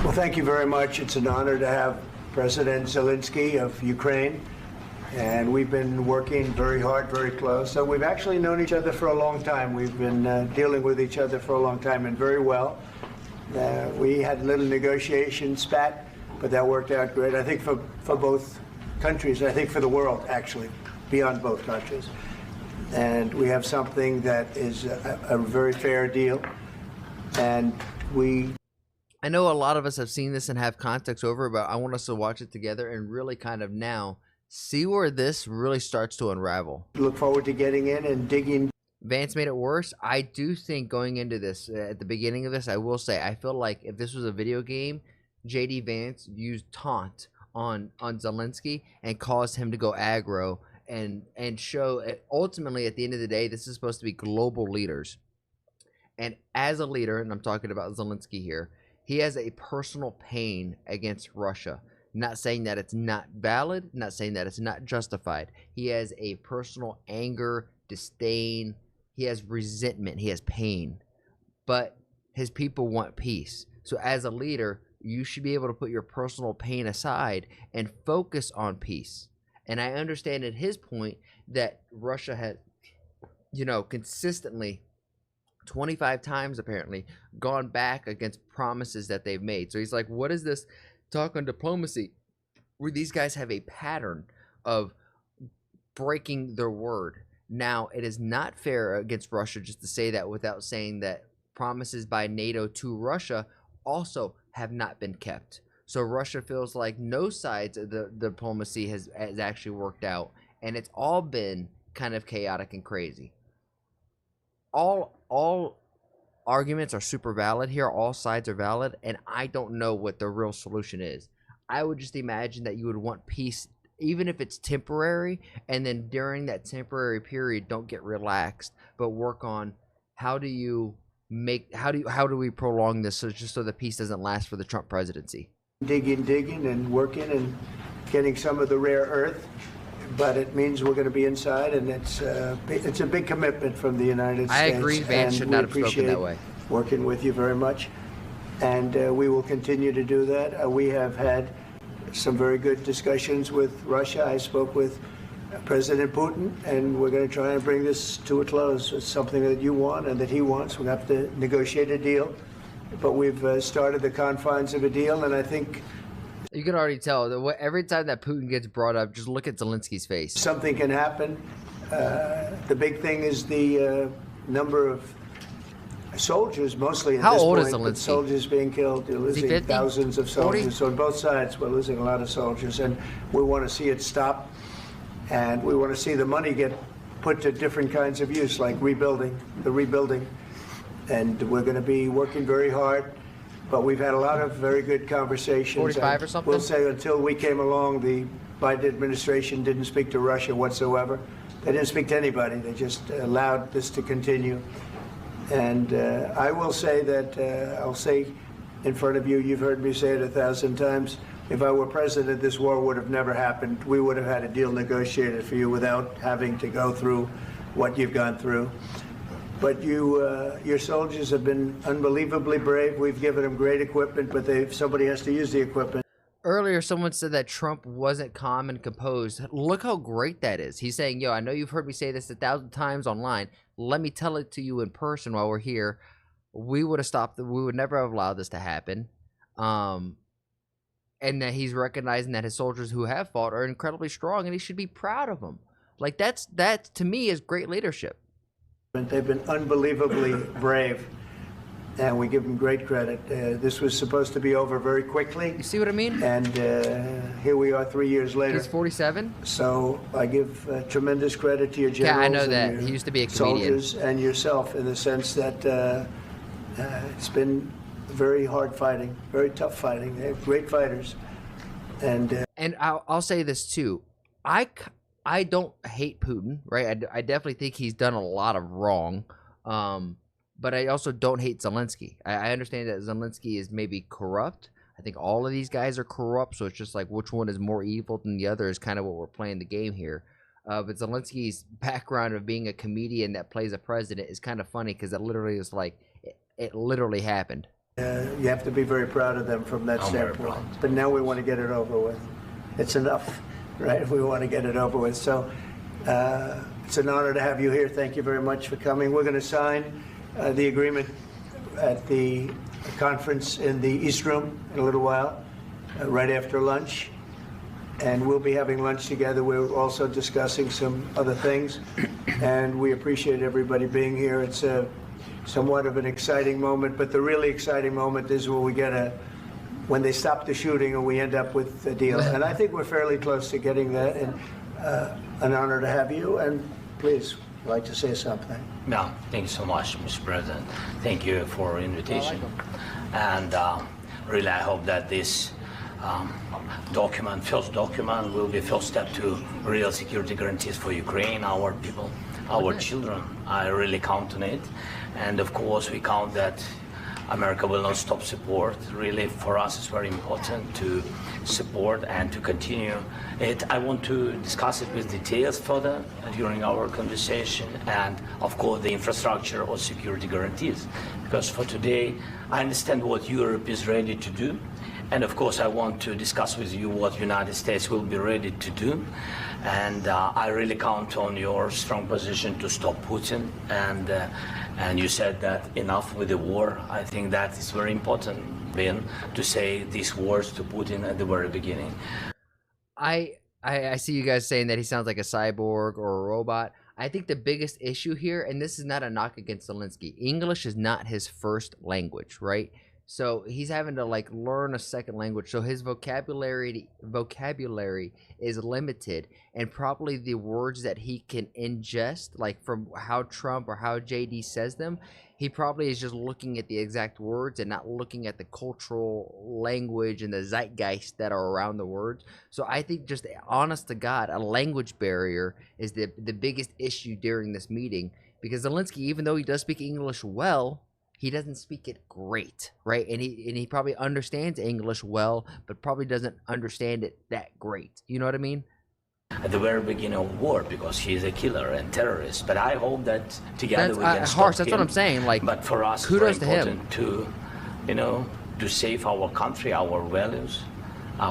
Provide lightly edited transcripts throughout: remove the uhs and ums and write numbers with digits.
Well, thank you very much. It's an honor to have President Zelenskyy of Ukraine, and we've been working very hard, very close. So we've actually known each other for a long time. We've been dealing with each other for a long time, and very well. We had a little negotiation spat, but that worked out great. I think for both countries, I think for the world, actually, beyond both countries. And we have something that is a very fair deal, and I know a lot of us have seen this and have context over it, but I want us to watch it together and really kind of now see where this really starts to unravel. Look forward to getting in and digging. Vance made it worse. I do think going into this, at the beginning of this, I will say, I feel like if this was a video game, JD Vance used taunt on Zelenskyy and caused him to go aggro and show, ultimately, at the end of the day, this is supposed to be global leaders. And as a leader, and I'm talking about Zelenskyy here, he has a personal pain against Russia. Not saying that it's not valid, not saying that it's not justified. He has a personal anger, disdain, he has resentment, he has pain. But his people want peace. So as a leader, you should be able to put your personal pain aside and focus on peace. And I understand at his point that Russia has, consistently 25 times apparently gone back against promises that they've made. So he's like, what is this talk on diplomacy where these guys have a pattern of breaking their word? Now, it is not fair against Russia just to say that without saying that promises by NATO to Russia also have not been kept. So Russia feels like no sides of the diplomacy has actually worked out, and it's all been kind of chaotic and crazy. All arguments are super valid here. All sides are valid, and I don't know what the real solution is. I would just imagine that you would want peace, even if it's temporary, and then during that temporary period, don't get relaxed, but work on how do we prolong this just so the peace doesn't last for the Trump presidency. Digging and working and getting some of the rare earth. But it means we're going to be inside, and it's a big commitment from the United States. I agree. Vance should not have spoken that way. Working with you very much, and we will continue to do that. We have had some very good discussions with Russia. I spoke with President Putin, and we're going to try and bring this to a close. It's something that you want and that he wants. We have to negotiate a deal, but we've started the confines of a deal, and I think. You can already tell that every time that Putin gets brought up, just look at Zelensky's face. Something can happen. The big thing is the number of soldiers, mostly at this point. How old is Zelenskyy? Soldiers being killed. You're losing thousands of soldiers. 40? So on both sides, we're losing a lot of soldiers, and we want to see it stop. And we want to see the money get put to different kinds of use, like rebuilding. And we're going to be working very hard. But we've had a lot of very good conversations. 45 or something? We'll say until we came along, the Biden administration didn't speak to Russia whatsoever. They didn't speak to anybody. They just allowed this to continue. And I will say that, I'll say in front of you, you've heard me say it 1,000 times, if I were president, this war would have never happened. We would have had a deal negotiated for you without having to go through what you've gone through. But your soldiers have been unbelievably brave. We've given them great equipment, but somebody has to use the equipment. Earlier, someone said that Trump wasn't calm and composed. Look how great that is. He's saying, I know you've heard me say this 1,000 times online. Let me tell it to you in person while we're here. We would have stopped. We would never have allowed this to happen. And that he's recognizing that his soldiers who have fought are incredibly strong, and he should be proud of them. Like that to me is great leadership. They've been unbelievably brave, and we give them great credit. This was supposed to be over very quickly. You see what I mean? And here we are 3 years later. He's 47? So I give tremendous credit to your generals. Yeah, I know that. He used to be a comedian. Soldiers and yourself, in the sense that it's been very hard fighting, very tough fighting. They're great fighters. And I'll say this too. I don't hate Putin, right? I definitely think he's done a lot of wrong, but I also don't hate Zelenskyy. I understand that Zelenskyy is maybe corrupt. I think all of these guys are corrupt, so it's just like which one is more evil than the other is kind of what we're playing the game here. But Zelenskyy's background of being a comedian that plays a president is kind of funny because it literally is like it literally happened. You have to be very proud of them from that I'm very standpoint. proud. But now we want to get it over with. It's enough, right? We want to get it over with. So it's an honor to have you here. Thank you very much for coming. We're going to sign the agreement at the conference in the East Room in a little while, right after lunch. And we'll be having lunch together. We're also discussing some other things. And we appreciate everybody being here. It's somewhat of an exciting moment, but the really exciting moment is when they stop the shooting and we end up with a deal. And I think we're fairly close to getting that, and an honor to have you. And please, I'd like to say something. No, thank you so much, Mr. President. Thank you for the invitation. And really, I hope that this first document, will be first step to real security guarantees for Ukraine, our people, our children. I really count on it. And of course, we count that America will not stop support. Really, for us, it's very important to support and to continue it. I want to discuss it with details further during our conversation, and of course, the infrastructure or security guarantees. Because for today, I understand what Europe is ready to do. And of course, I want to discuss with you what United States will be ready to do. And I really count on your strong position to stop Putin. And you said that enough with the war. I think that is very important, Ben, to say these words to Putin at the very beginning. I see you guys saying that he sounds like a cyborg or a robot. I think the biggest issue here, and this is not a knock against Zelenskyy, English is not his first language, right? So he's having to like learn a second language. So his vocabulary is limited, and probably the words that he can ingest, like from how Trump or how JD says them, he probably is just looking at the exact words and not looking at the cultural language and the zeitgeist that are around the words. So I think, just honest to God, a language barrier is the biggest issue during this meeting, because Zelenskyy, even though he does speak English well, he doesn't speak it great, right? And he probably understands English well, but probably doesn't understand it that great. You know what I mean? At the very beginning of war, because he's a killer and terrorist. But I hope that together we can stop harsh. That's what I'm saying. Like, but for us, kudos it's very to him. important to save our country, our values.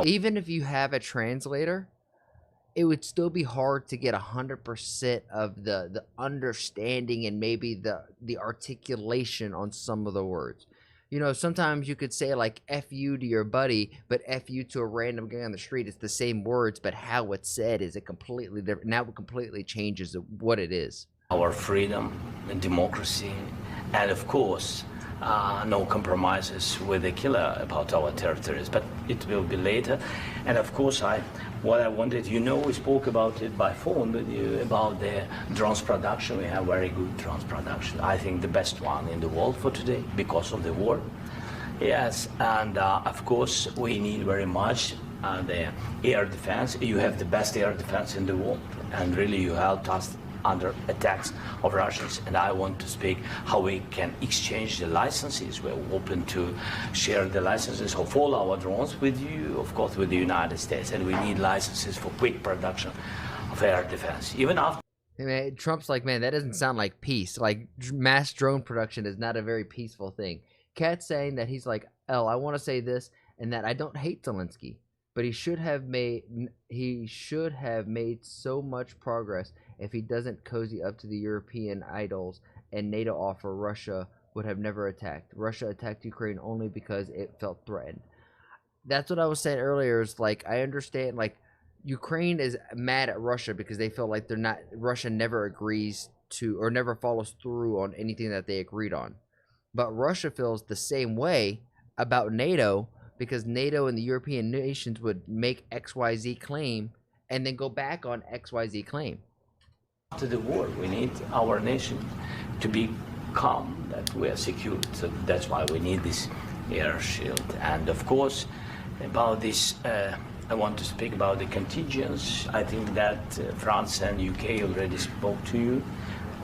Even if you have a translator, it would still be hard to get 100% of the understanding and maybe the articulation on some of the words. You know, sometimes you could say like F you to your buddy, but F you to a random guy on the street. It's the same words, but how it's said is a completely different. Now it completely changes what it is. Our freedom and democracy, and of course, no compromises with the killer about our territories, but it will be later. And of course, what I wanted, we spoke about it by phone with you, about the drones production. We have very good drones production. I think the best one in the world for today because of the war. Yes, and of course, we need very much the air defense. You have the best air defense in the world, and really you helped us under attacks of Russians. And I want to speak how we can exchange the licenses. We're open to share the licenses of all our drones with you, of course, with the United States. And we need licenses for quick production of air defense. Even after. Hey man, Trump's like, man, that doesn't sound like peace. Like, mass drone production is not a very peaceful thing. Kat's saying that he's like, I want to say this, and that I don't hate Zelenskyy, but he should have made so much progress if he doesn't cozy up to the European idols and NATO offer. Russia would have never attacked. Russia attacked Ukraine only because it felt threatened. That's what I was saying earlier, is like, I understand, like, Ukraine is mad at Russia because they feel like Russia never agrees to or never follows through on anything that they agreed on. But Russia feels the same way about NATO, because NATO and the European nations would make XYZ claim and then go back on XYZ claim. After the war, we need our nation to be calm, that we are secure. So that's why we need this air shield. And of course, about this, I want to speak about the contingents. I think that France and UK already spoke to you,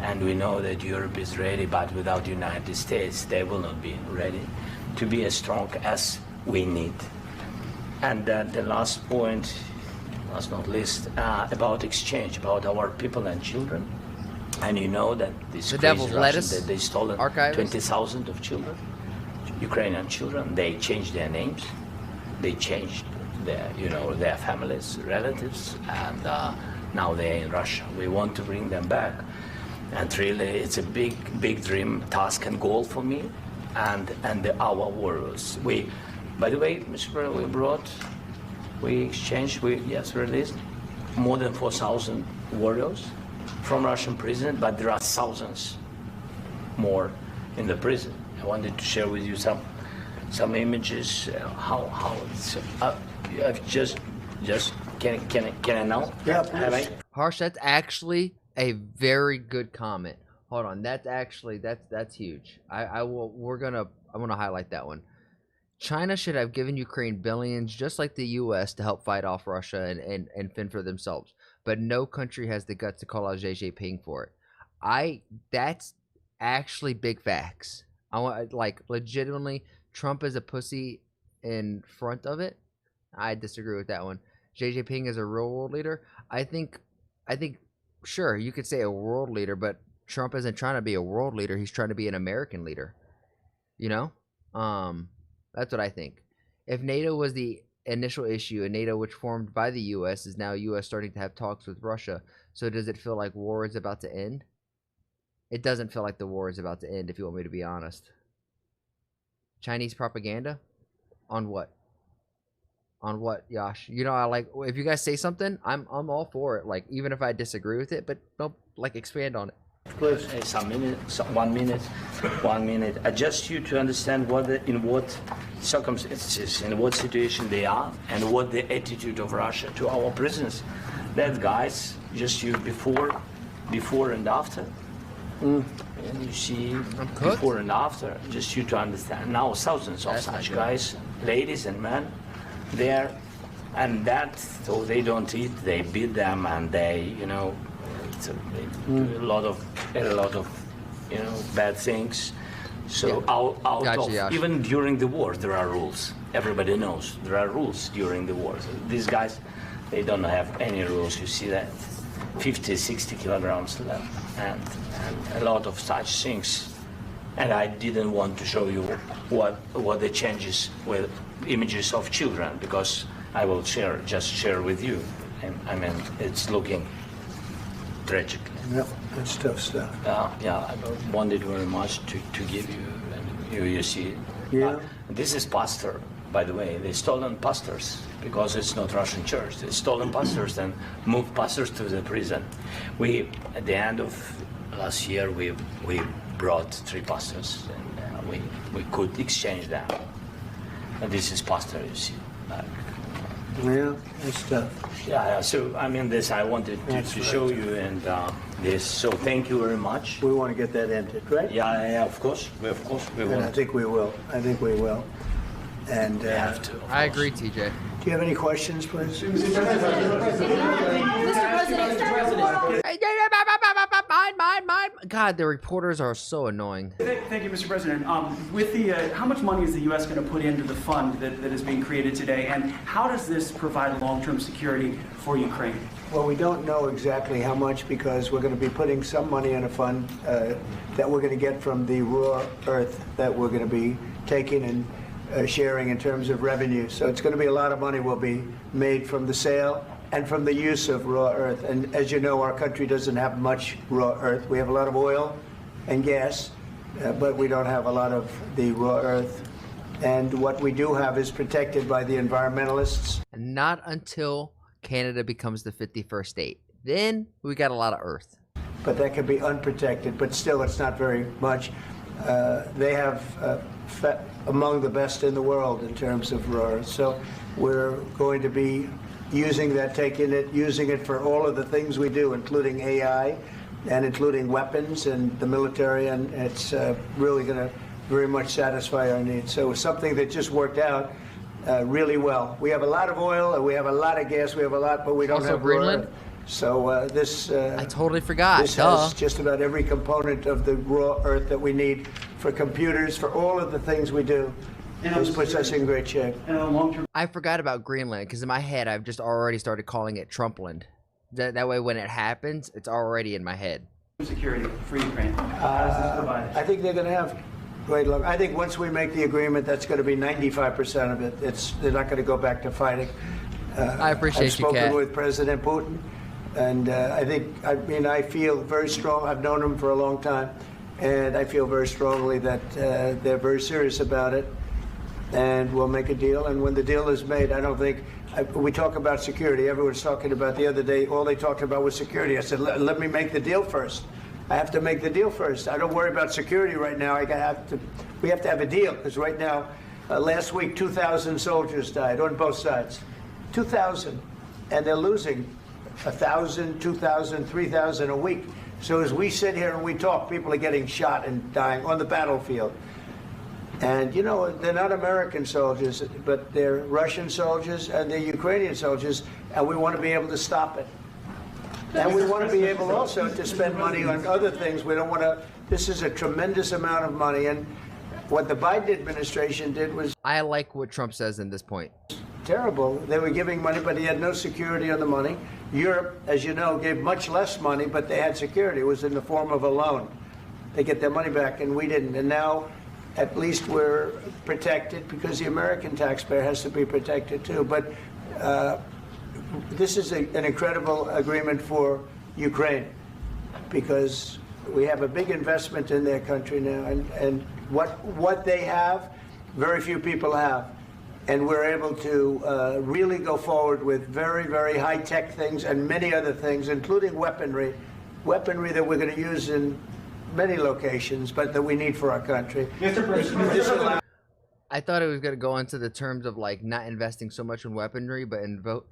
and we know that Europe is ready, but without the United States, they will not be ready to be as strong as we need. And the last point, last not least, about exchange, about our people and children. And you know that this The crazy Devil's Russians, Lettuce that they stolen archives? 20,000 of children. Ukrainian children. They changed their names. They changed their families, relatives, and now they're in Russia. We want to bring them back. And really, it's a big dream, task, and goal for me, and our warriors. By the way, Mr. President, we exchanged, released more than 4,000 warriors from Russian prison, but there are thousands more in the prison. I wanted to share with you some images. How it's can I now? Yeah, Have I? please. Harsh, that's actually a very good comment. Hold on, that's huge. I'm gonna highlight that one. China should have given Ukraine billions, just like the U.S., to help fight off Russia and fend for themselves. But no country has the guts to call out Xi Jinping for it. That's actually big facts. I want, like, legitimately, Trump is a pussy in front of it. I disagree with that one. Xi Jinping is a real world leader. I think, sure, you could say a world leader, but Trump isn't trying to be a world leader. He's trying to be an American leader. You know? That's what I think. If NATO was the initial issue, and NATO, which formed by the U.S., is now U.S. starting to have talks with Russia, so does it feel like war is about to end? It doesn't feel like the war is about to end, if you want me to be honest. Chinese propaganda? On what? On what, Yash? You know, I like, if you guys say something, I'm all for it. Like, even if I disagree with it, but don't, like, expand on it. Please. 1 minute. Adjust you to understand in what circumstances, in what situation they are, and what the attitude of Russia to our prisoners. That, guys, just you before and after. And you see before and after, just you to understand. Now thousands of such guys, ladies and men, there, and that, so they don't eat, they beat them, and they, do a lot of bad things. So even during the war, there are rules. Everybody knows there are rules during the war. So these guys, they don't have any rules. You see that 50, 60 kilograms left, and a lot of such things. And I didn't want to show you what the changes with images of children, because I will share with you. And I mean, it's looking tragic. Yep, that's tough stuff. I wanted very much to give you, and you see it. Yeah. This is pastor, by the way. They stolen pastors because it's not Russian church. They stolen pastors and moved pastors to the prison. We, at the end of last year, we brought 3 pastors, and we could exchange them. And this is pastor, you see. Yeah, that's tough. Yeah. So I mean, this I wanted to show you, and this. So thank you very much. We want to get that ended, right? Yeah. Of course. We And want. I think we will. And We have to. I agree, TJ. do you have any questions, please? Mine. God, the reporters are so annoying. Thank you, Mr. President. With the how much money is the U.S. going to put into the fund that is being created today, and how does this provide long-term security for Ukraine? Well, we don't know exactly how much, because we're going to be putting some money in a fund that we're going to get from the raw earth that we're going to be taking and sharing in terms of revenue. So it's going to be a lot of money will be made from the sale and from the use of raw earth. And as you know, our country doesn't have much raw earth. We have a lot of oil and gas, but we don't have a lot of the raw earth. And what we do have is protected by the environmentalists. Not until Canada becomes the 51st state. Then we got a lot of earth. But that can be unprotected, but still it's not very much. They have among the best in the world in terms of raw earth. So we're going to be using that, using it for all of the things we do, including AI and including weapons and the military, and it's really going to very much satisfy our needs. So it's something that just worked out really well. We have a lot of oil, and we have a lot of gas, we have a lot, but we don't Also have Greenland? raw earth. So this I totally forgot. this has just about every component of the raw earth that we need for computers, for all of the things we do. This puts us in great shape. And on long-term I forgot about Greenland, because in my head I've just already started calling it Trumpland. That way when it happens, it's already in my head. security for Ukraine, how does this provide? I think they're going to have Wait, look, I think once we make the agreement, that's going to be 95% of it. They're not going to go back to fighting. I appreciate I've you, Kat. spoken with President Putin, and I feel very strong. I've known him for a long time, and I feel very strongly that they're very serious about it, and we'll make a deal. And when the deal is made, I don't think we talk about security. Everyone's talking about the other day. All they talked about was security. I said, let me make the deal first. I have to make the deal first. I don't worry about security right now. We have to have a deal, because right now, last week, 2,000 soldiers died on both sides. 2,000, and they're losing 1,000, 2,000, 3,000 a week. So as we sit here and we talk, people are getting shot and dying on the battlefield. And, you know, they're not American soldiers, but they're Russian soldiers and they're Ukrainian soldiers, and we want to be able to stop it. And we want to be able also to spend money on other things. We don't want to, this is a tremendous amount of money, and what the Biden administration did was I like what Trump says in this point. terrible. They were giving money, but he had no security on the money. Europe, as you know, gave much less money, but they had security. It was in the form of a loan. They get their money back, and we didn't. And now, at least we're protected, because the American taxpayer has to be protected too. But this is an incredible agreement for Ukraine, because we have a big investment in their country now, and what they have, very few people have. And we're able to really go forward with very, very high-tech things and many other things, including weaponry that we're going to use in many locations, but that we need for our country. Mr. President. I thought it was going to go into the terms of like not investing so much in weaponry, but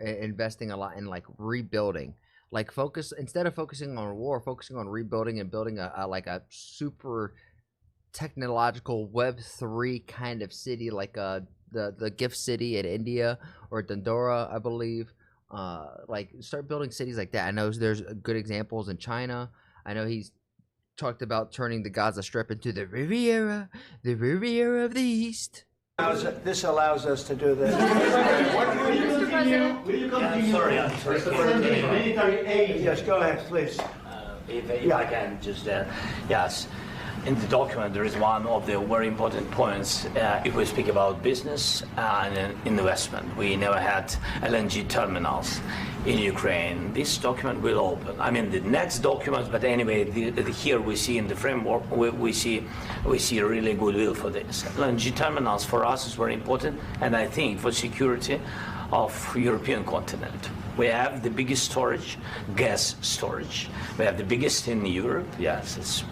investing a lot in like rebuilding. Like instead of focusing on war, focusing on rebuilding and building a super technological Web3 kind of city, like the Gift City in India or Dandora, I believe. Like start building cities like that. I know there's good examples in China. I know he's talked about turning the Gaza Strip into the Riviera of the East. This allows us to do that. Mr. President. Sorry. Yes, go ahead, please. If I can just, yes. In the document, there is one of the very important points. If we speak about business and investment, we never had LNG terminals in Ukraine. This document will open. I mean, the next document, but anyway, here we see in the framework, we see really goodwill for this. LNG terminals for us is very important, and I think for security of European continent. We have the biggest storage, gas storage. We have the biggest in Europe. Yes,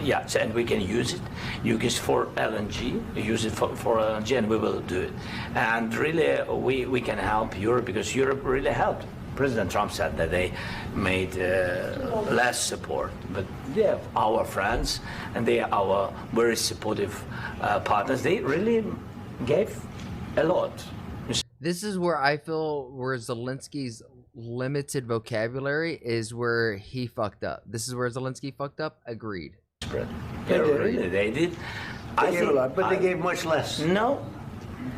yes, and we can use it. Use it for LNG. Use it for LNG, and we will do it. And really, we can help Europe, because Europe really helped. President Trump said that they made less support, but they are our friends, and they are our very supportive partners. They really gave a lot. This is where I feel where Zelensky's limited vocabulary is where he fucked up. This is where Zelensky fucked up. Agreed. Yeah, really, they did. They gave a lot, but they gave much less. No.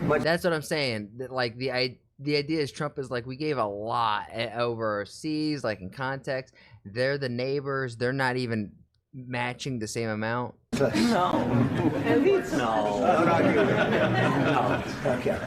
But that's what I'm saying. That, like the idea is Trump is like, we gave a lot overseas, like in context. They're the neighbors. They're not even matching the same amount. No. No. No. Okay.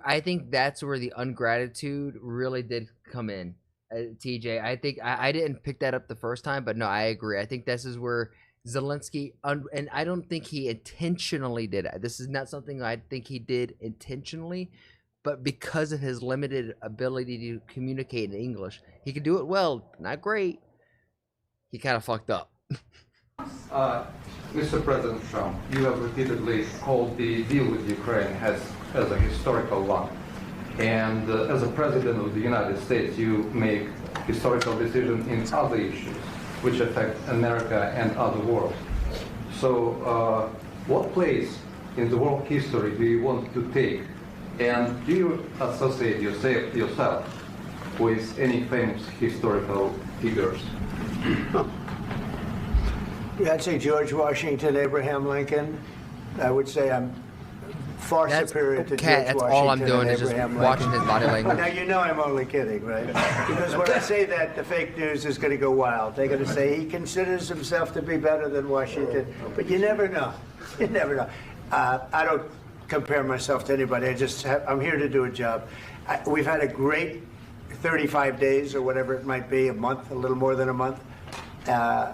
I think that's where the ungratitude really did come in, TJ. I think I didn't pick that up the first time, but no, I agree. I think this is where Zelensky, and I don't think he intentionally did it. This is not something I think he did intentionally, but because of his limited ability to communicate in English, he could do it well, not great. He kind of fucked up. Mr. President Trump, you have repeatedly called the deal with Ukraine as a historical one. And as a president of the United States, you make historical decisions in other issues which affect America and other world. So what place in the world history do you want to take? And do you associate yourself with any famous historical figures? Yeah, I'd say George Washington, Abraham Lincoln. I would say I'm far superior to Kat, George that's Washington all I'm doing and is just Abraham watching Lincoln. his body language. Now, you know I'm only kidding, right? Because when I say that, the fake news is going to go wild. They're going to say he considers himself to be better than Washington. But you never know. You never know. I don't compare myself to anybody. I'm here to do a job. We've had a great 35 days or whatever it might be, a month, a little more than a month.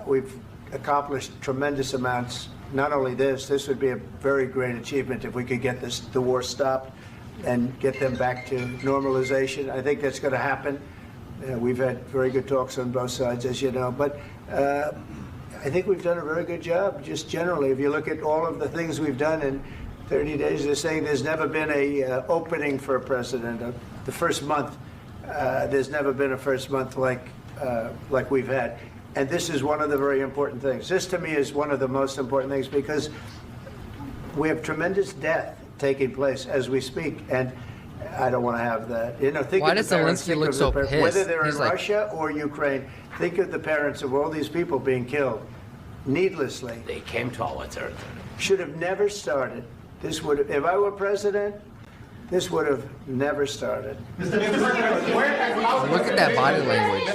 We've accomplished tremendous amounts. Not only this would be a very great achievement if we could get the war stopped and get them back to normalization. I think that's going to happen. We've had very good talks on both sides, as you know. But I think we've done a very good job, just generally. If you look at all of the things we've done in 30 days, they're saying there's never been a opening for a president. The first month, there's never been a first month like we've had. And this is one of the very important things. This, to me, is one of the most important things because we have tremendous death taking place as we speak, and I don't want to have that. You know, think Why of does the parents, Zelensky think look of the so parents, pissed? whether they're He's in like- Russia or Ukraine. Think of the parents of all these people being killed needlessly. They came to our territory. Should have never started. This would have, if I were president, this would have never started. Look at that body language.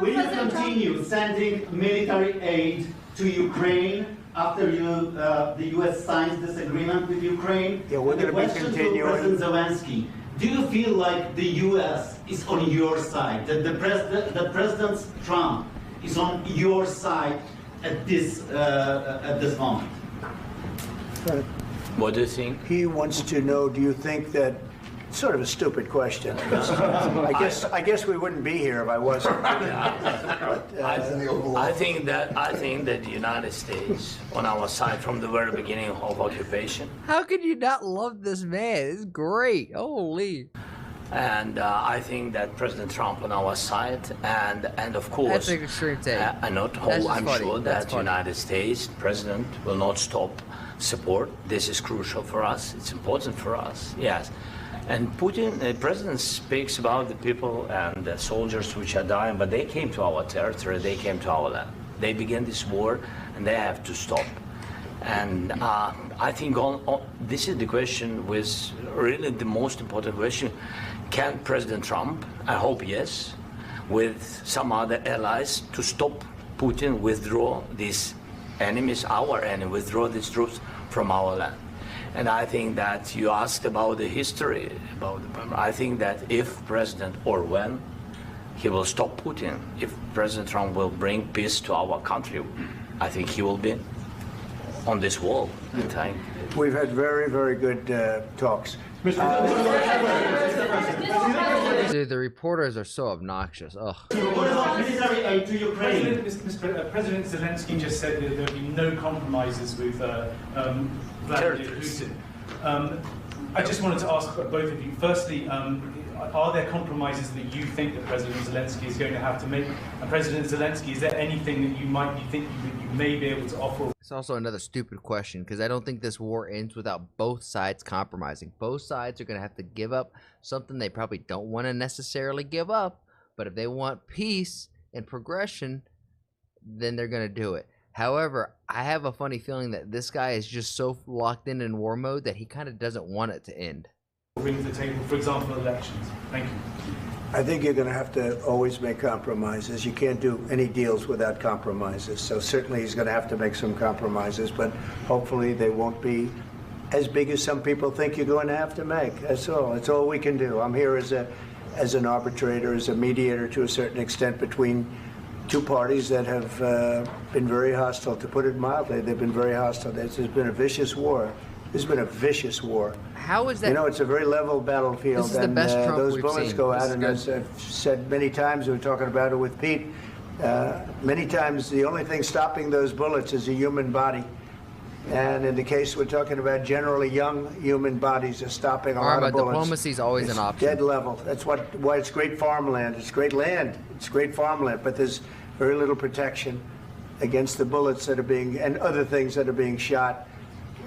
Will you continue sending military aid to Ukraine after the U.S. signs this agreement with Ukraine? Yeah, we're And the gonna be question continuing. to President Zelensky: do you feel like the U.S. is on your side? That President Trump is on your side at this moment? What do you think? He wants to know, do you think that, sort of a stupid question. I guess we wouldn't be here if I wasn't. I think that the United States on our side from the very beginning of occupation, How could you not love this man? It's great. Holy. and I think that President Trump on our side, and of course, That's an extreme take. and not That's whole. just I'm funny. sure That's that funny. United States President will not stop support. This is crucial for us. It's important for us. Yes. And Putin, the president speaks about the people and the soldiers which are dying, but they came to our territory, they came to our land. They began this war, and they have to stop. And I think this is the question, with really the most important question. Can President Trump, I hope yes, with some other allies, to stop Putin, withdraw these enemies, our enemy, withdraw these troops from our land? And I think that you asked about the history, I think that if President, or when, he will stop Putin, if President Trump will bring peace to our country, I think he will be on this wall. We've had very, very good talks. Dude, the reporters are so obnoxious. Ugh. What about military aid to Ukraine? President Zelensky just said that there will be no compromises with Vladimir Putin. I just wanted to ask both of you. Firstly, are there compromises that you think that President Zelensky is going to have to make? And President Zelensky, is there anything that you might be thinking that you may be able to offer? It's also another stupid question because I don't think this war ends without both sides compromising. Both sides are going to have to give up something they probably don't want to necessarily give up. But if they want peace and progression, then they're going to do it. However, I have a funny feeling that this guy is just so locked in war mode that he kind of doesn't want it to end. Bring to the table, for example, elections. Thank you. I think you're going to have to always make compromises. You can't do any deals without compromises. So certainly he's going to have to make some compromises, but hopefully they won't be as big as some people think you're going to have to make. That's all. That's all we can do. I'm here as an arbitrator, as a mediator to a certain extent between two parties that have been very hostile. To put it mildly, they've been very hostile. There's been a vicious war. There's been a vicious war. How is that? You know, it's a very level battlefield. This is the best Trump those we've bullets seen. go This out, is and good. as I've said many times, we were talking about it with Pete, many times the only thing stopping those bullets is a human body. And in the case we're talking about, generally young human bodies are stopping a lot of bullets. Diplomacy is always It's an option. dead level. That's why it's great farmland. It's great land. It's great farmland, but there's very little protection against the bullets that are being, and other things that are being shot.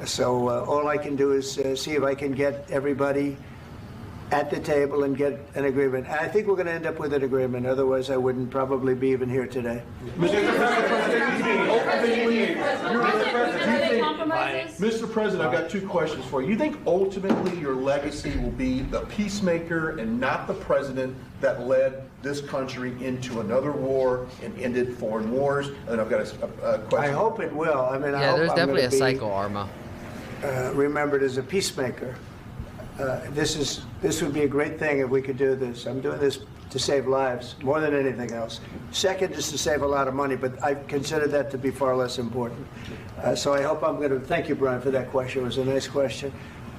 So all I can do is see if I can get everybody at the table and get an agreement. And I think we're going to end up with an agreement. Otherwise, I wouldn't probably be even here today. crisis? Mr. President, I've got two questions for you. You think ultimately your legacy will be the peacemaker and not the president that led this country into another war and ended foreign wars? And I've got a question. I hope it will. I mean, I Yeah, hope there's I'm definitely a gonna be, cycle, Arma. remembered as a peacemaker. This would be a great thing if we could do this. I'm doing this to save lives more than anything else. Second is to save a lot of money, but I consider that to be far less important. So I hope I'm going to thank you, Brian, for that question. It was a nice question.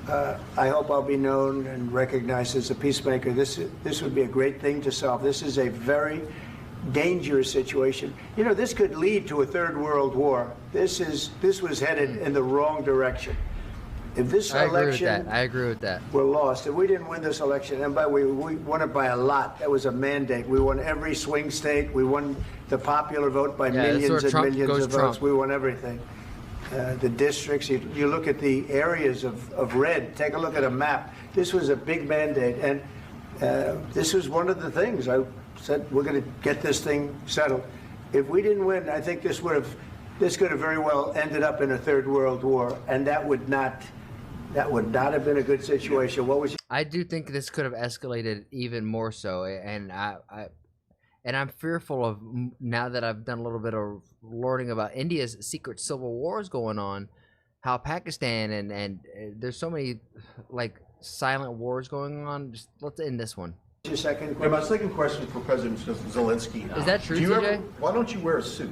I hope I'll be known and recognized as a peacemaker. This would be a great thing to solve. This is a very dangerous situation. You know, this could lead to a third world war. This was headed in the wrong direction. If this election, I agree with that. we're lost. If we didn't win this election, and by the way, we won it by a lot. That was a mandate. We won every swing state. We won the popular vote by millions and millions of votes. We won everything. The districts, you look at the areas of red, take a look at a map. This was a big mandate, and this was one of the things I said, we're going to get this thing settled. If we didn't win, I think this could have very well ended up in a third world war, and that would not have been a good situation. What was your I do think this could have escalated even more so, and I'm fearful of, now that I've done a little bit of learning about India's secret civil wars going on, how Pakistan and there's so many like silent wars going on. Just let's end this one. second And question? my second question is for President Zelensky. Is that true, Do you TJ? why don't you wear a suit?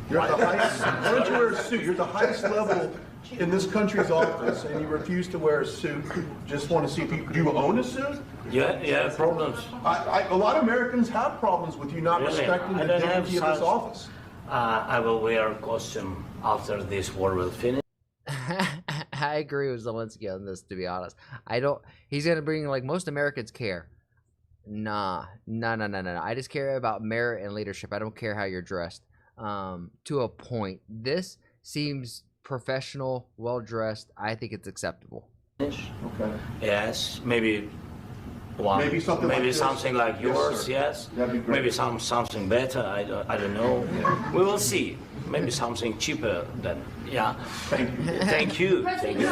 You're at the highest, why don't you wear a suit? You're at the highest level in this country's office, and you refuse to wear a suit. Just want to see if do you own a suit? Yeah, problems. A lot of Americans have problems with you not Really? respecting I the don't have dignity of this such- office. I will wear a costume after this war will finish. I agree with Zelensky on this, to be honest. He's gonna bring, like most Americans care. Nah. I just care about merit and leadership. I don't care how you're dressed. To a point. This seems professional, well dressed. I think it's acceptable. Okay. Yes, maybe one. Maybe something like this. something like Yes, yours. sir. Yes. That'd be great. Maybe something better. I don't know. We will see. Maybe something cheaper than yeah. Thank you. Thank you.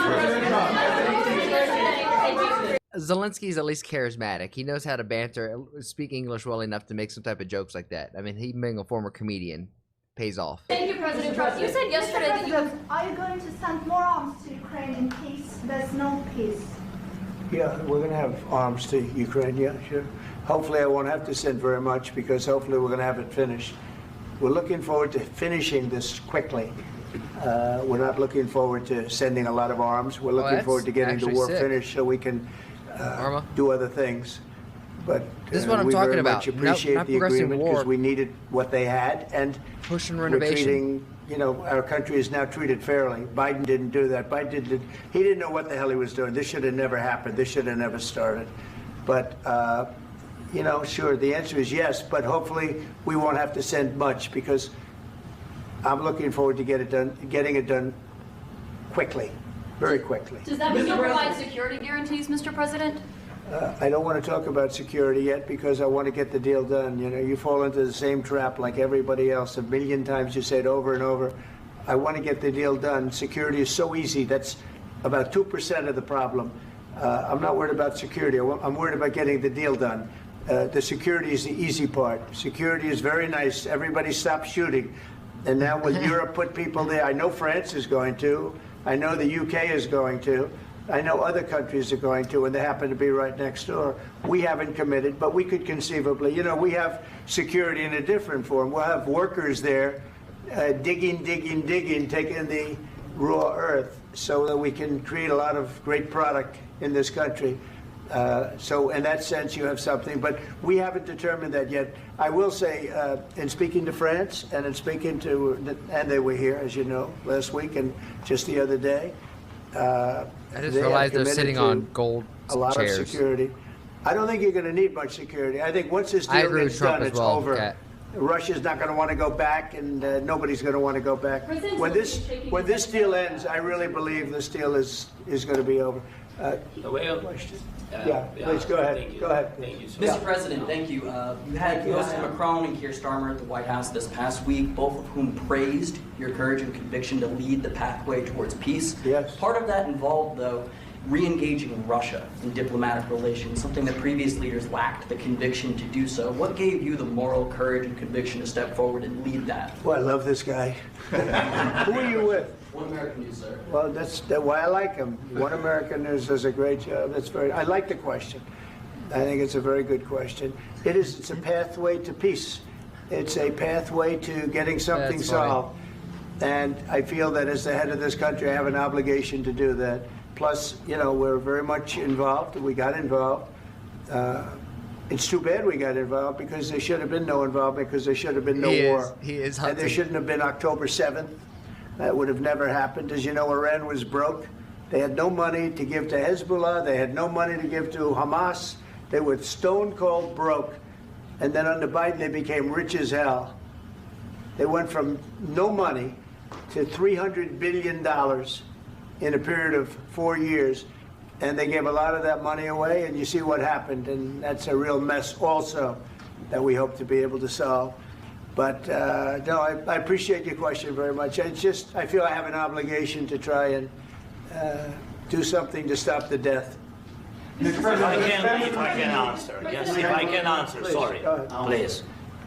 Zelensky's at least charismatic. He knows how to banter, speak English well enough to make some type of jokes like that. I mean, he being a former comedian pays off. Thank you, President Trump. You said yesterday that you have... Are you going to send more arms to Ukraine in case there's no peace? Yeah, we're going to have arms to Ukraine, yeah, sure. Hopefully I won't have to send very much because hopefully we're going to have it finished. We're looking forward to finishing this quickly. We're not looking forward to sending a lot of arms. We're looking that's forward to getting the actually war sick. finished so we can Arma? do other things. But This is what I'm we talking very about. much appreciate Not the progressing agreement war. because we needed what they had, and Pushing we're renovation. treating, you know, our country is now treated fairly. Biden didn't do that. He didn't know what the hell he was doing. This should have never happened. This should have never started. But, you know, sure, the answer is yes, but hopefully we won't have to send much because I'm looking forward to getting it done quickly, very quickly. Does that mean you'll provide security guarantees, Mr. President? I don't want to talk about security yet because I want to get the deal done. You know, you fall into the same trap like everybody else. A million times you say it over and over. I want to get the deal done. Security is so easy. That's about 2% of the problem. I'm not worried about security. I'm worried about getting the deal done. The security is the easy part. Security is very nice. Everybody stopped shooting. And now will Europe put people there? I know France is going to. I know the UK is going to. I know other countries are going to, and they happen to be right next door. We haven't committed, but we could conceivably. You know, we have security in a different form. We'll have workers there digging, taking the raw earth so that we can create a lot of great product in this country. So in that sense, you have something, but we haven't determined that yet. I will say, in speaking to France and in speaking to, and they were here, as you know, last week and just the other day. I just They have realized they're committed sitting to on gold a lot chairs. of security. I don't think you're going to need much security. I think once this I deal agree with gets Trump done, as it's well, over. Kat. Russia's not going to want to go back, and nobody's going to want to go back. President When Zelensky shaking this his head deal no. ends, I really believe this deal is going to be over. The way of Yeah, please, go ahead. Thank you. Go ahead. Thank you, sir. Mr. President, thank you. You had President Macron and Keir Starmer at the White House this past week, both of whom praised your courage and conviction to lead the pathway towards peace. Yes. Part of that involved, though, re-engaging Russia in diplomatic relations, something that previous leaders lacked the conviction to do so. What gave you the moral courage and conviction to step forward and lead that? Well, I love this guy. Who are you with? One American News, sir. Well, that's why I like him. One American News does a great job. I like the question. I think it's a very good question. It's a pathway to peace. It's a pathway to getting something That's funny. solved. And I feel that as the head of this country, I have an obligation to do that. Plus, we're very much involved. We got involved. It's too bad we got involved because there should have been no involvement because there should have been no war. He is And there hunting. shouldn't have been October 7th. That would have never happened. As you know, Iran was broke. They had no money to give to Hezbollah. They had no money to give to Hamas. They were stone cold broke. And then under Biden, they became rich as hell. They went from no money to $300 billion in a period of 4 years. And they gave a lot of that money away, and you see what happened. And that's a real mess also that we hope to be able to solve. But no, I appreciate your question very much. It's just, I feel I have an obligation to try and do something to stop the death. If I can answer. Yes, if I can answer. Please, Sorry. go ahead.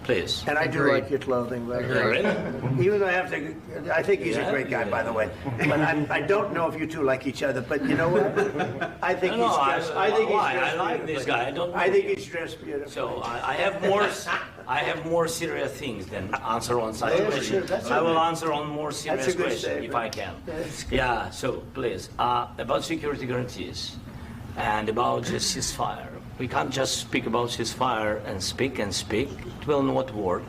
Please. And I do Agreed. like your clothing, by the way. Really? Even though I think he's a Yeah? great guy, by the way. But I don't know if you two like each other. But you know what? I think No, he's no, dressed. I think he's why? dressed I like beautifully. this guy. I don't know I think him. he's dressed beautifully. So I have more serious things than answer on such Yeah, question. sure, that's I will okay. answer on more serious That's a good question if statement. I can. That's good. Yeah. So please, about security guarantees and about the ceasefire. We can't just speak about ceasefire and speak. It will not work.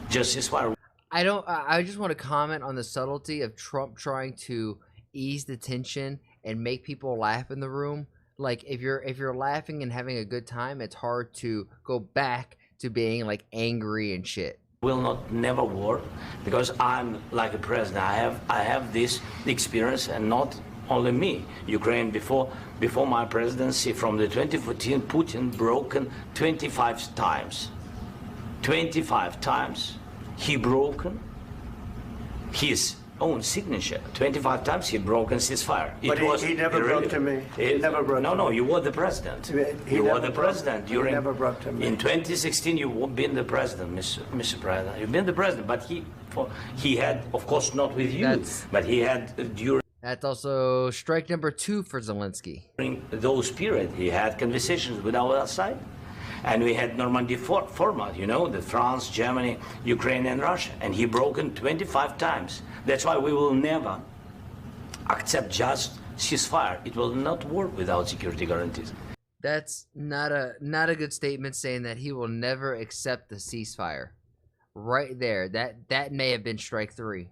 Just ceasefire. I just want to comment on the subtlety of Trump trying to ease the tension and make people laugh in the room. Like if you're laughing and having a good time, it's hard to go back to being like angry and shit. Will not never work because I'm like a president. I have this experience, and not only me. Ukraine before my presidency, from the 2014, Putin broken 25 times. 25 times he broken his own signature. 25 times he broken ceasefire. But he never broke to me. He never broke to No, me. you were the president. He You were never the broke- president he during. never broke to me. In 2016, you've been the president, Mr. President. You've been the president, but he had, of course, not with you, That's- but he had during That's also strike number 2 for Zelenskyy. those period. He had conversations with our side. And we had Normandy format, the France, Germany, Ukraine, and Russia. And he broken 25 times. That's why we will never accept just ceasefire. It will not work without security guarantees. That's not a good statement saying that he will never accept the ceasefire. Right there. That may have been strike 3.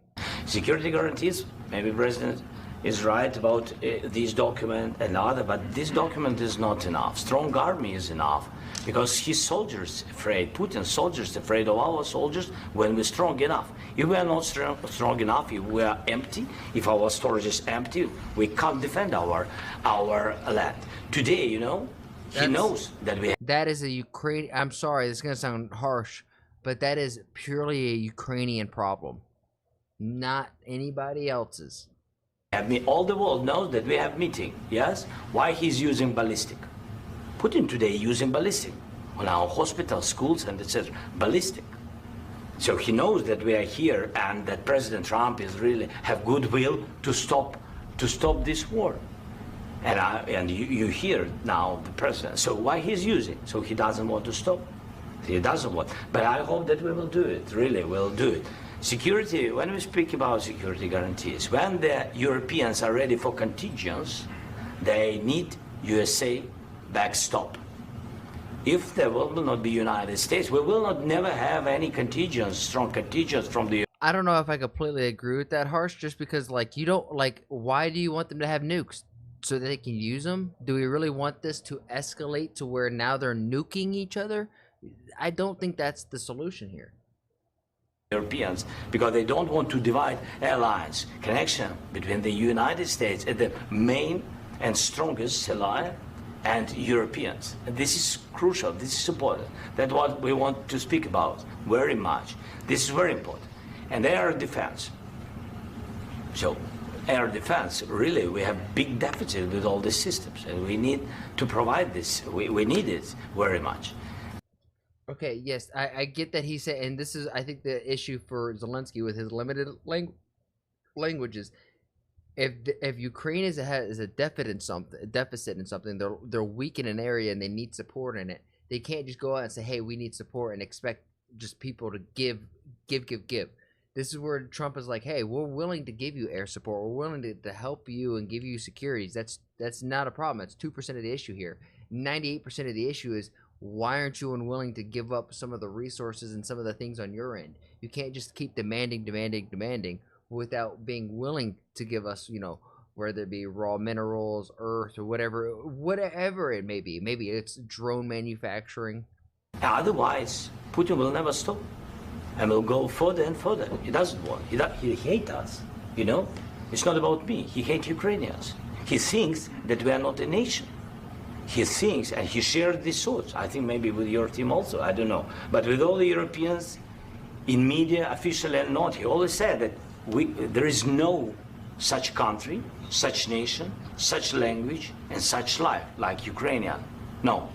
Security guarantees, maybe President is right about this document and other, but this document is not enough. Strong army is enough because his soldiers afraid, Putin's soldiers afraid of our soldiers when we're strong enough. If we are not strong enough, if we are empty, if our storage is empty, we can't defend our land. Today, he knows that we That is a Ukraine. I'm sorry, this is gonna sound harsh, but that is purely a Ukrainian problem, not anybody else's. all the world knows that we have meeting, yes? Why he's using ballistic? Putin today using ballistic on our hospitals, schools, and etc. Ballistic. So he knows that we are here and that President Trump is really have goodwill to stop this war. And you hear now the president. So why he's using? So he doesn't want to stop. He doesn't want. But I hope that we will do it. Really, we'll do it. Security, when we speak about security guarantees, when the Europeans are ready for contingents, they need USA backstop. If there will not be United States, we will not never have any contingents, strong contingents from the I don't know if I completely agree with that, Harsh, just because, you don't, why do you want them to have nukes? So that they can use them? Do we really want this to escalate to where now they're nuking each other? I don't think that's the solution here. Europeans, because they don't want to divide alliance connection between the United States and the main and strongest ally and Europeans. And this is crucial, this is important. That's what we want to speak about very much. This is very important. And air defense. So air defense, really, we have big deficit with all these systems, and we need to provide this. We need it very much. Okay, yes, I get that he said, and this is, I think, the issue for Zelenskyy with his limited languages. If Ukraine has a deficit in something, they're weak in an area and they need support in it. They can't just go out and say, "Hey, we need support," and expect just people to give. This is where Trump is like, "Hey, we're willing to give you air support. We're willing to help you and give you securities." That's not a problem. That's 2% of the issue here. 98% of the issue is, why aren't you unwilling to give up some of the resources and some of the things on your end? You can't just keep demanding without being willing to give us, whether it be raw minerals, earth, or whatever it may be. Maybe it's drone manufacturing. Otherwise, Putin will never stop and will go further and further. He doesn't want. He hates us, It's not about me. He hates Ukrainians. He thinks that we are not a nation. He thinks, and he shared these thoughts, I think maybe with your team also, I don't know. But with all the Europeans, in media, officially and not, he always said that there is no such country, such nation, such language, and such life like Ukrainian. No,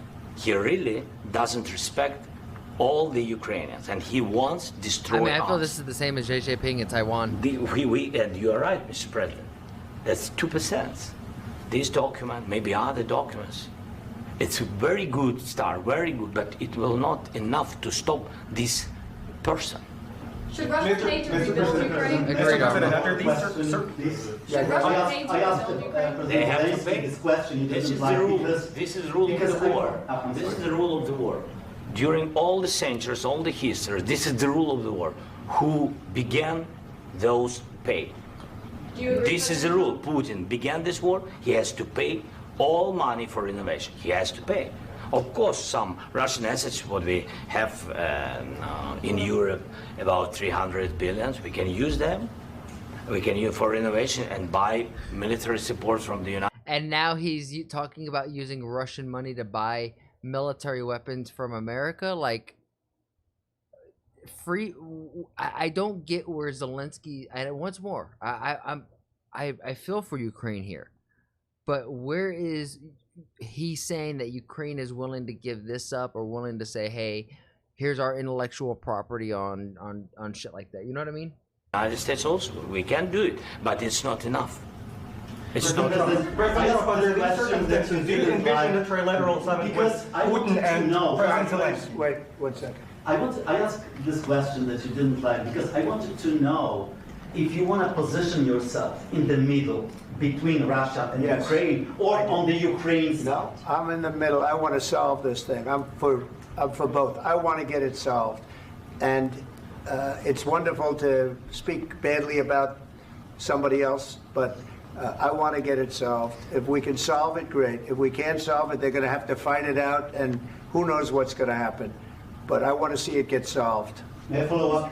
he really doesn't respect all the Ukrainians, and he wants to destroy us. I feel this is the same as Xi Jinping in Taiwan. And you are right, Mr. President. That's 2%. This document, maybe other documents, it's a very good start, very good, but it will not enough to stop this person. Should Russia pay to rebuild Ukraine? Agreed, I asked They have to Zelenskyy pay. this question. He This doesn't is like the rule. because- This is the rule of because the I- war. I'm This is sorry. the rule of the war. During all the centuries, all the history, this is the rule of the war. Who began, those pay. Do you agree, This is the rule. Putin began this war. He has to pay all money for innovation. He has to pay. Of course, some Russian assets, what we have in Europe, about 300 billions, we can use them. We can use for innovation and buy military support from the United States. And now he's talking about using Russian money to buy military weapons from America. Like, I don't get where Zelenskyy. And once more, I feel for Ukraine here, but where is he saying that Ukraine is willing to give this up, or willing to say, "Hey, here's our intellectual property on shit like that"? You know what I mean? United States also, we can do it, but it's not enough. It's not enough. Under these circumstances, do you envision a trilateral summit with Putin and President Zelenskyy? Wait 1 second. I asked this question that you didn't like because I wanted to know if you want to position yourself in the middle between Russia and Yes. Ukraine, or on the Ukraine side. No, I'm in the middle. I want to solve this thing. I'm for both. I want to get it solved. And it's wonderful to speak badly about somebody else, but I want to get it solved. If we can solve it, great. If we can't solve it, they're going to have to fight it out, and who knows what's going to happen. But I want to see it get solved. May I follow up?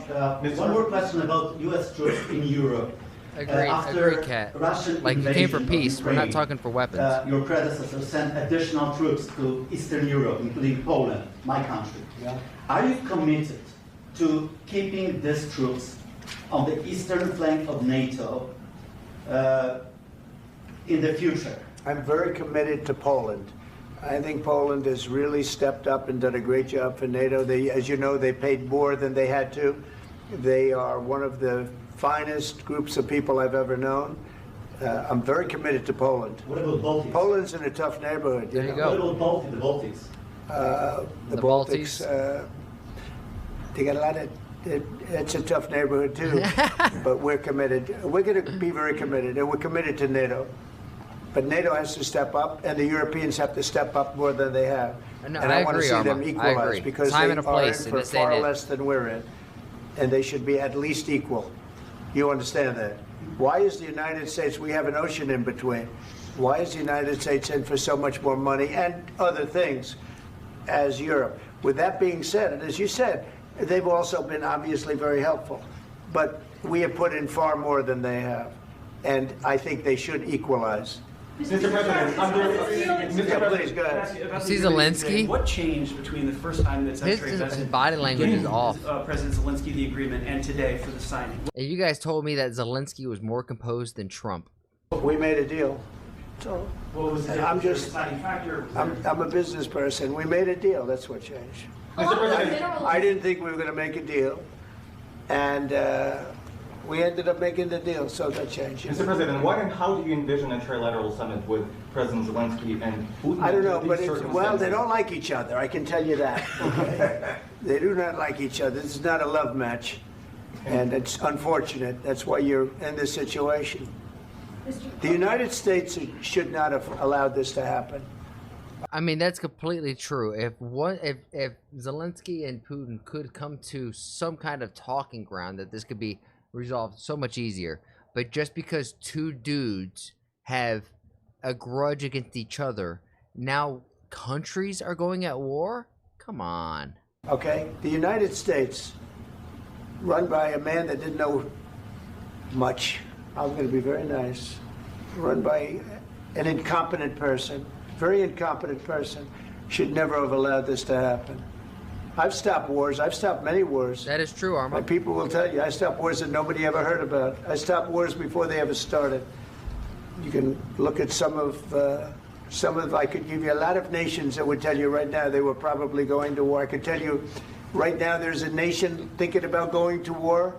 One more question about U.S. troops in Europe. Agree, Kat. Russian Like, you came for invasion of peace. We're not Ukraine, talking for weapons. Your predecessor sent additional troops to Eastern Europe, including Poland, my country. Yeah. Are you committed to keeping these troops on the eastern flank of NATO in the future? I'm very committed to Poland. I think Poland has really stepped up and done a great job for NATO. As you know, they paid more than they had to. They are one of the finest groups of people I've ever known. I'm very committed to Poland. What about Baltics? Poland's in a tough neighborhood. There you know. go. What about the Baltics? The Baltics? Baltics, they got a lot of. It's a tough neighborhood too, but we're committed. We're going to be very committed, and we're committed to NATO. But NATO has to step up, and the Europeans have to step up more than they have. No, and I want agree, to see them Arma. I equalize agree. because Time they and a are place in in for this day and far age. less than we're in, and they should be at least equal. You understand that? Why is the United States? We have an ocean in between. Why is the United States in for so much more money and other things as Europe? With that being said, and as you said, they've also been obviously very helpful, but we have put in far more than they have, and I think they should equalize. Mr. President, Yeah, please, go ahead. See Zelensky? What changed between the first time that His Secretary Bessent body language is gave off. President Zelensky the agreement and today for the signing? And you guys told me that Zelensky was more composed than Trump. We made a deal. So What was the I'm just, deciding factor? I'm a business person. We made a deal. That's what changed. Mr. President, I didn't think we were going to make a deal, and we ended up making the deal, so that changed. Mr. President, what and how do you envision a trilateral summit with President Zelensky and Putin? I don't know, under but these well, they circumstances? don't like each other. I can tell you that. Okay? They do not like each other. This is not a love match, and it's unfortunate. That's why you're in this situation. The United States should not have allowed this to happen. I mean, that's completely true. If Zelensky and Putin could come to some kind of talking ground, that this could be resolved so much easier. But just because two dudes have a grudge against each other, now countries are going at war? Come on. Okay? The United States, run by a man that didn't know much, I'm going to be very nice, run by an incompetent person, very incompetent person, should never have allowed this to happen. I've stopped wars. I've stopped many wars. That is true, My Armand. people will tell you, I stopped wars that nobody ever heard about. I stopped wars before they ever started. You can look at some of, I could give you a lot of nations that would tell you right now they were probably going to war. I could tell you right now there's a nation thinking about going to war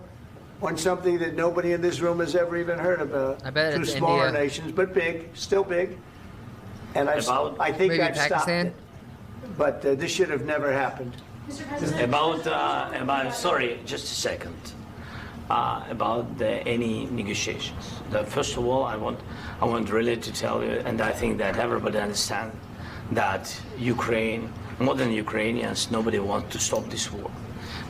on something that nobody in this room has ever even heard about. I bet Two it's smaller India. nations, but big, still big. And I think Maybe I've stopped Pakistan? it. But this should have never happened. Mr. President. About sorry, just a second. About any negotiations. First of all, I want really to tell you, and I think that everybody understands that Ukraine, more than Ukrainians, nobody wants to stop this war.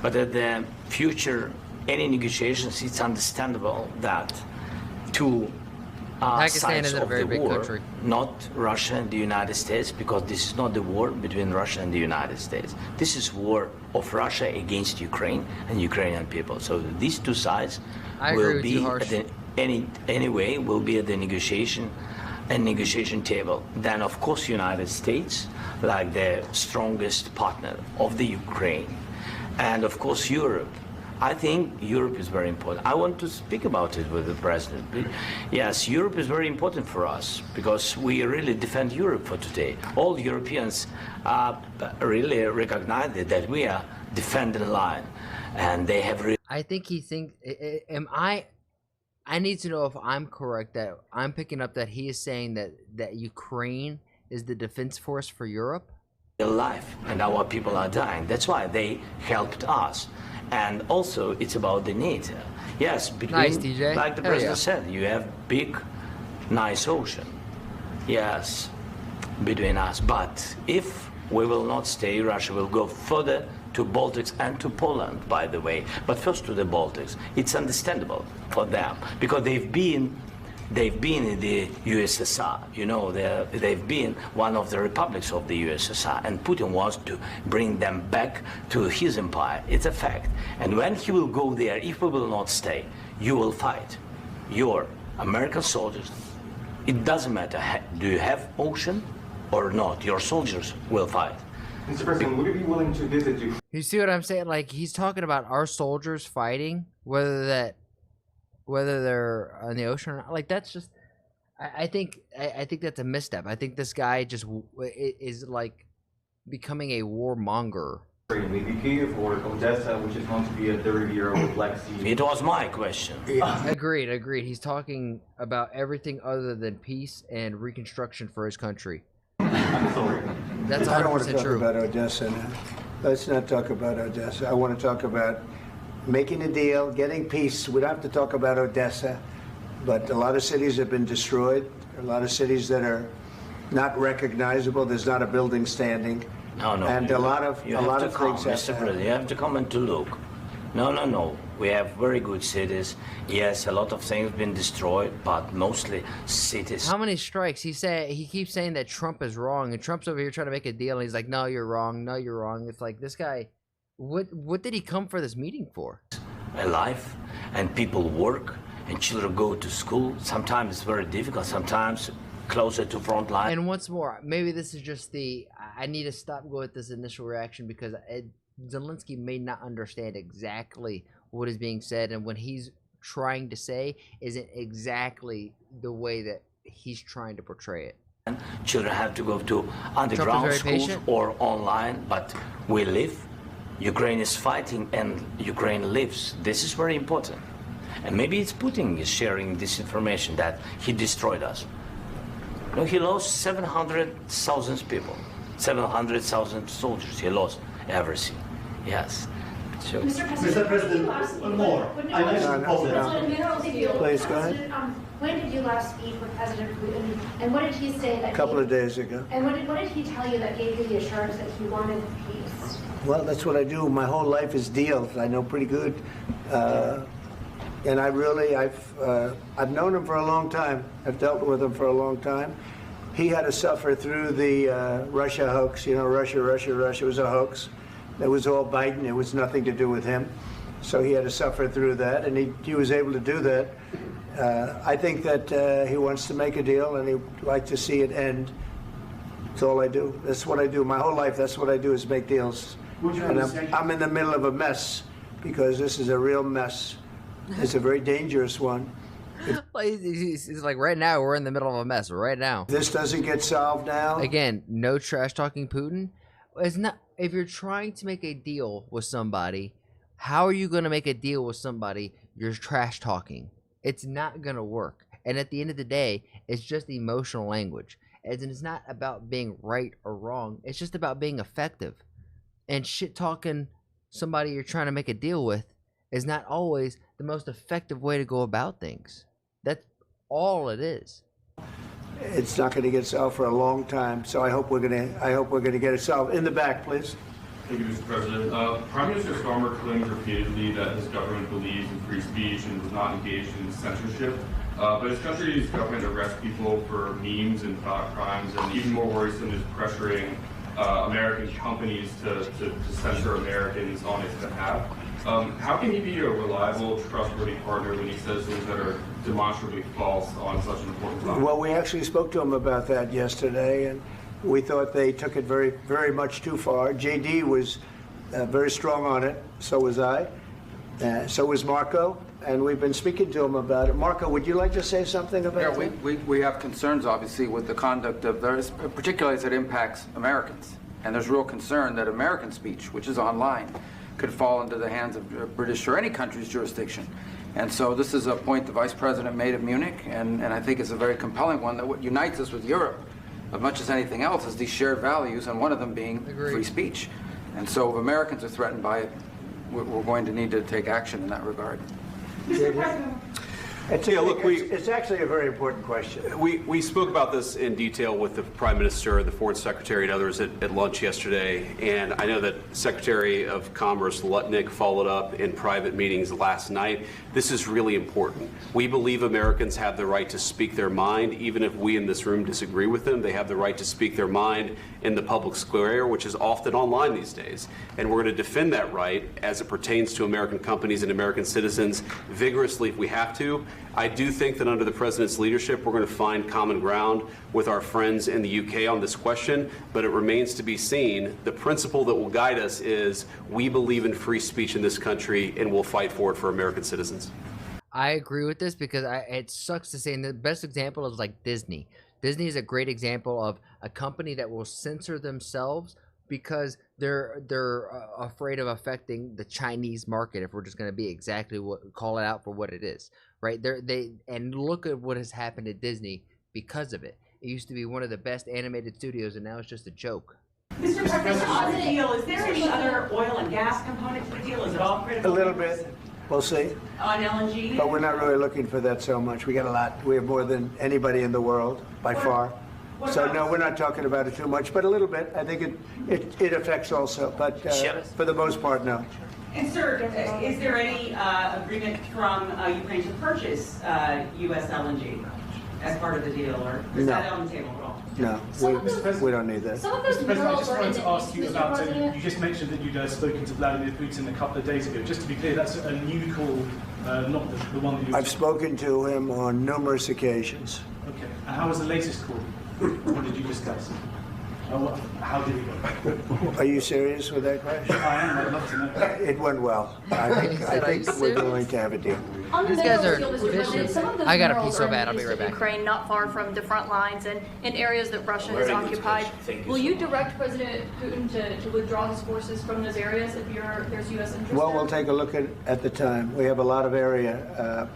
But at the future, any negotiations, it's understandable that two Pakistan sides isn't a of very the big war, country. not Russia and the United States, because this is not the war between Russia and the United States. This is war of Russia against Ukraine and Ukrainian people. So these two sides I agree will with be you, Harsh. at anyway will be at the negotiation table. Then of course United States, like the strongest partner of the Ukraine, and of course Europe. I think Europe is very important. I want to speak about it with the president. Yes, Europe is very important for us because we really defend Europe for today. All Europeans really recognize that we are defending the line, and they have. I think he thinks. Am I? I need to know if I'm correct. That I'm picking up that he is saying that Ukraine is the defense force for Europe. Life and our people are dying. That's why they helped us. And also, it's about the NATO. Yes, between, Nice, DJ. like the Hell president yeah. said, you have big, nice ocean. Yes, between us. But if we will not stay, Russia will go further to Baltics and to Poland, by the way. But first to the Baltics. It's understandable for them because they've been in the USSR, you know, they've been one of the republics of the USSR, and Putin wants to bring them back to his empire. It's a fact. And when he will go there, if we will not stay, you will fight. Your American soldiers, it doesn't matter, do you have ocean or not, your soldiers will fight. Mr. President, would you be willing to visit Ukraine? You see what I'm saying? Like he's talking about our soldiers fighting, whether they're on the ocean or not. Like that's just. I think that's a misstep. I think this guy just is like becoming a warmonger. Maybe Kyiv or Odessa, which is going to be at the Riviera or Black Sea. It was my question. Agreed. He's talking about everything other than peace and reconstruction for his country. I'm sorry. That's I don't want to 100% talk true. about Odessa now. Let's not talk about Odessa. I want to talk about making a deal, getting peace. We don't have to talk about Odessa, but a lot of cities have been destroyed. A lot of cities that are not recognizable. There's not a building standing. No. And a lot of things have Mr. to President, happen. you have to come and to look. No. We have very good cities. Yes, a lot of things been destroyed, but mostly cities. How many strikes? He keeps saying that Trump is wrong, and Trump's over here trying to make a deal, and he's like, "No, you're wrong. No, you're wrong." It's like this guy. What did he come for this meeting for? Alive, and people work, and children go to school. Sometimes it's very difficult. Sometimes closer to front line. And once more, maybe this is just I need to stop going with this initial reaction because Zelenskyy may not understand exactly what is being said, and what he's trying to say isn't exactly the way that he's trying to portray it. Children have to go to underground schools or online, but we live. Ukraine is fighting and Ukraine lives. This is very important. And maybe it's Putin is sharing this information that he destroyed us. No, he lost 700,000 people, 700,000 soldiers. He lost everything. Yes. So, Mr. President, one more. I mentioned Please, go ahead. When did you last speak with President Putin, and what did he say that? A couple of days ago. And what did he tell you that gave you the assurance that he wanted peace? Well, that's what I do. My whole life is deals. I know pretty good, and I've known him for a long time. I've dealt with him for a long time. He had to suffer through the Russia hoax. You know, Russia was a hoax. It was all Biden. It was nothing to do with him. So he had to suffer through that, and he was able to do that. I think that he wants to make a deal, and he'd like to see it end. That's all I do. That's what I do. My whole life, that's what I do, is make deals. And I'm in the middle of a mess, because this is a real mess. It's a very dangerous one. He's like, right now, we're in the middle of a mess. Right now. If this doesn't get solved now. Again, no trash talking Putin. It's not. If you're trying to make a deal with somebody, how are you going to make a deal with somebody you're trash talking? It's not going to work. And at the end of the day, it's just emotional language. And it's not about being right or wrong. It's just about being effective. And shit talking somebody you're trying to make a deal with is not always the most effective way to go about things. That's all it is. It's not going to get solved for a long time, so I hope we're going to get it solved. In the back, please. Thank you, Mr. President. Prime Minister Starmer claims repeatedly that his government believes in free speech and was not engaged in censorship. But his country's government arrests people for memes and thought crimes, and even more worrisome is pressuring American companies to censor Americans on its behalf. How can he be a reliable, trustworthy partner when he says things that are demonstrably false on such an important topic? Well, we actually spoke to him about that yesterday, and we thought they took it very, very much too far. JD was very strong on it. So was I. So was Marco. And we've been speaking to him about it. Marco, would you like to say something about that? Yeah, we have concerns, obviously, with the conduct of theirs, particularly as it impacts Americans. And there's real concern that American speech, which is online, could fall into the hands of British or any country's jurisdiction. And so this is a point the Vice President made at Munich, and I think it's a very compelling one, that what unites us with Europe, as much as anything else, is these shared values, and one of them being free speech. And so if Americans are threatened by it, we're going to need to take action in that regard. Mr. President. It's actually a very important question. We spoke about this in detail with the Prime Minister, the Foreign Secretary, and others at lunch yesterday. And I know that Secretary of Commerce Lutnick followed up in private meetings last night. This is really important. We believe Americans have the right to speak their mind, even if we in this room disagree with them. They have the right to speak their mind in the public square, which is often online these days. And we're going to defend that right as it pertains to American companies and American citizens vigorously if we have to. I do think that under the President's leadership, we're going to find common ground with our friends in the UK on this question, but it remains to be seen. The principle that will guide us is we believe in free speech in this country, and we'll fight for it for American citizens. I agree with this because it sucks to say, and the best example is like Disney. Disney is a great example of a company that will censor themselves because they're afraid of affecting the Chinese market. If we're just going to be exactly call it out for what it is, right? And look at what has happened at Disney because of it. It used to be one of the best animated studios, and now it's just a joke. Mr. President, on the deal, is there any other oil and gas component to the deal? Is it all critical? A little bit. We'll see. On LNG? But we're not really looking for that so much. We got a lot. We have more than anybody in the world, by far. So no, we're not talking about it too much, but a little bit. I think it affects also, but for the most part, no. And sir, is there any agreement from Ukraine to purchase U.S. LNG as part of the deal, or is that on the table at all? No, we don't need that. Mr. President, I just wanted to ask you about, you just mentioned that you'd spoken to Vladimir Putin a couple of days ago. Just to be clear, that's a new call, not the one that you... I've spoken to him on numerous occasions. Okay. And how was the latest call? What did you discuss? How did it go? Are you serious with that question? I am. I'd love to know. It went well. I think we're going to have a deal. On the These guys minerals are deal, Mr. President, vicious. some of those I got a minerals pee so are in bad, I'll the be east right of back. Ukraine, not far from the front lines and in areas that Russia has Very good occupied. question. Thank you Will so you much. direct President Putin to withdraw his forces from those areas if there's U.S. interest Well, there? we'll take a look at the time. We have a lot of area.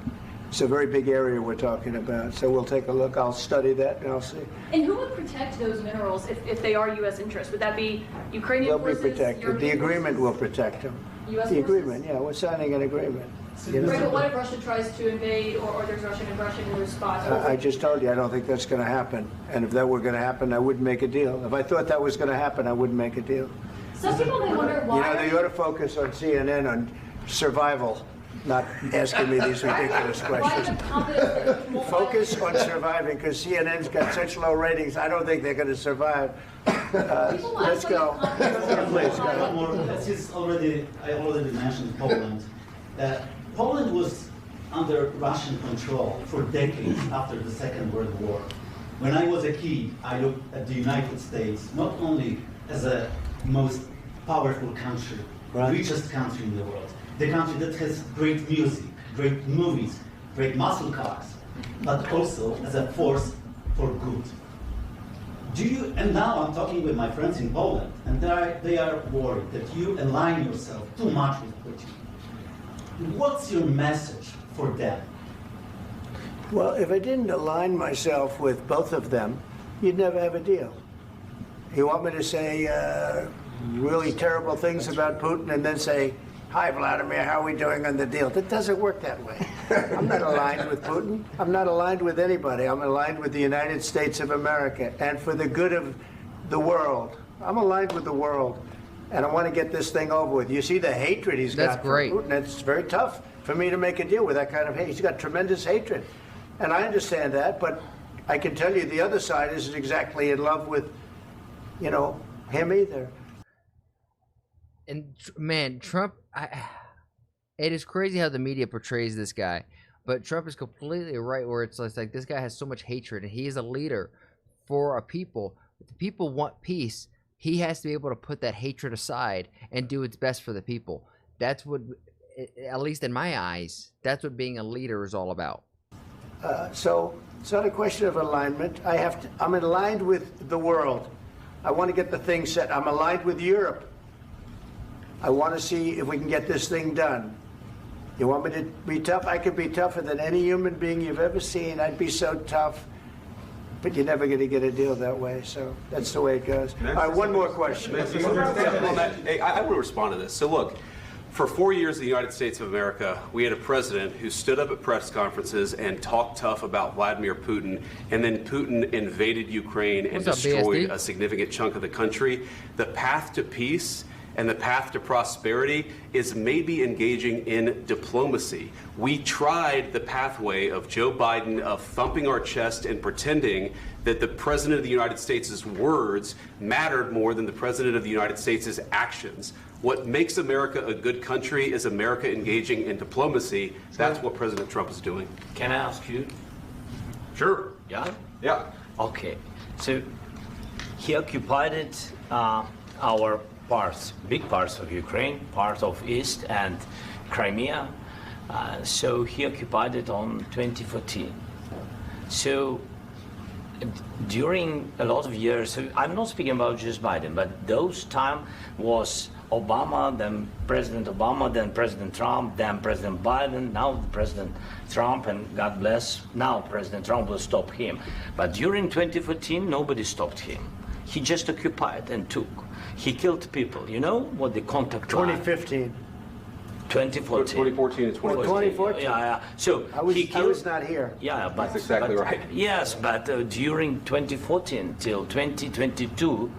It's a very big area we're talking about. So we'll take a look. I'll study that and I'll see. And who would protect those minerals if they are U.S. interests? Would that be Ukrainian They'll be forces? protected. The European agreement forces? will protect them. U.S. The forces? agreement, yeah, we're signing an agreement. You know? Right, but what if Russia tries to invade or there's Russian aggression in response? I just told you, I don't think that's going to happen. And if that were going to happen, I wouldn't make a deal. If I thought that was going to happen, I wouldn't make a deal. Some people may wonder why. You know, they ought to focus on CNN on survival, not asking me these ridiculous questions. Focus on surviving, because CNN's got such low ratings. I don't think they're going to survive. Let's go. Please, go. One more. I already mentioned Poland. Poland was under Russian control for decades after the Second World War. When I was a kid, I looked at the United States not only as a most powerful country, richest country in the world, the country that has great music, great movies, great muscle cars, but also as a force for good. And now I'm talking with my friends in Poland, and they are worried that you align yourself too much with Putin. What's your message for them? Well, if I didn't align myself with both of them, you'd never have a deal. You want me to say really terrible things about Putin and then say, "Hi, Vladimir, how are we doing on the deal?" That doesn't work that way. I'm not aligned with Putin. I'm not aligned with anybody. I'm aligned with the United States of America and for the good of the world. I'm aligned with the world, and I want to get this thing over with. You see the hatred he's got for Putin. It's very tough for me to make a deal with that kind of hate. He's got tremendous hatred, and I understand that, but I can tell you the other side isn't exactly in love with, him either. And man, Trump, it is crazy how the media portrays this guy, but Trump is completely right where it's like this guy has so much hatred and he is a leader for a people. If the people want peace, he has to be able to put that hatred aside and do what's best for the people. That's what, at least in my eyes, that's what being a leader is all about. So it's not a question of alignment. I'm aligned with the world. I want to get the thing set. I'm aligned with Europe. I want to see if we can get this thing done. You want me to be tough? I could be tougher than any human being you've ever seen. I'd be so tough. But you're never going to get a deal that way. So that's the way it goes. All right, one more question. Hey, I want to respond to this. So look, for 4 years in the United States of America, we had a president who stood up at press conferences and talked tough about Vladimir Putin, and then Putin invaded Ukraine and destroyed a significant chunk of the country. The path to peace and the path to prosperity is maybe engaging in diplomacy. We tried the pathway of Joe Biden of thumping our chest and pretending that the President of the United States' words mattered more than the President of the United States' actions. What makes America a good country is America engaging in diplomacy. That's what President Trump is doing. Can I ask you? Sure. Yeah? Yeah. Okay. So he occupied our parts, big parts of Ukraine, part of East and Crimea. So he occupied it on 2014. So during a lot of years, so I'm not speaking about just Biden, but those time was Obama, then President Obama, then President Trump, then President Biden, now President Trump, and God bless, now President Trump will stop him. But during 2014, nobody stopped him. He just occupied and took. He killed people. You know what the contact 2015. 2014. 2014 and 2015. 2014. Yeah. So I was not here. Yeah, but that's exactly right. Yes, but during 2014 till 2022,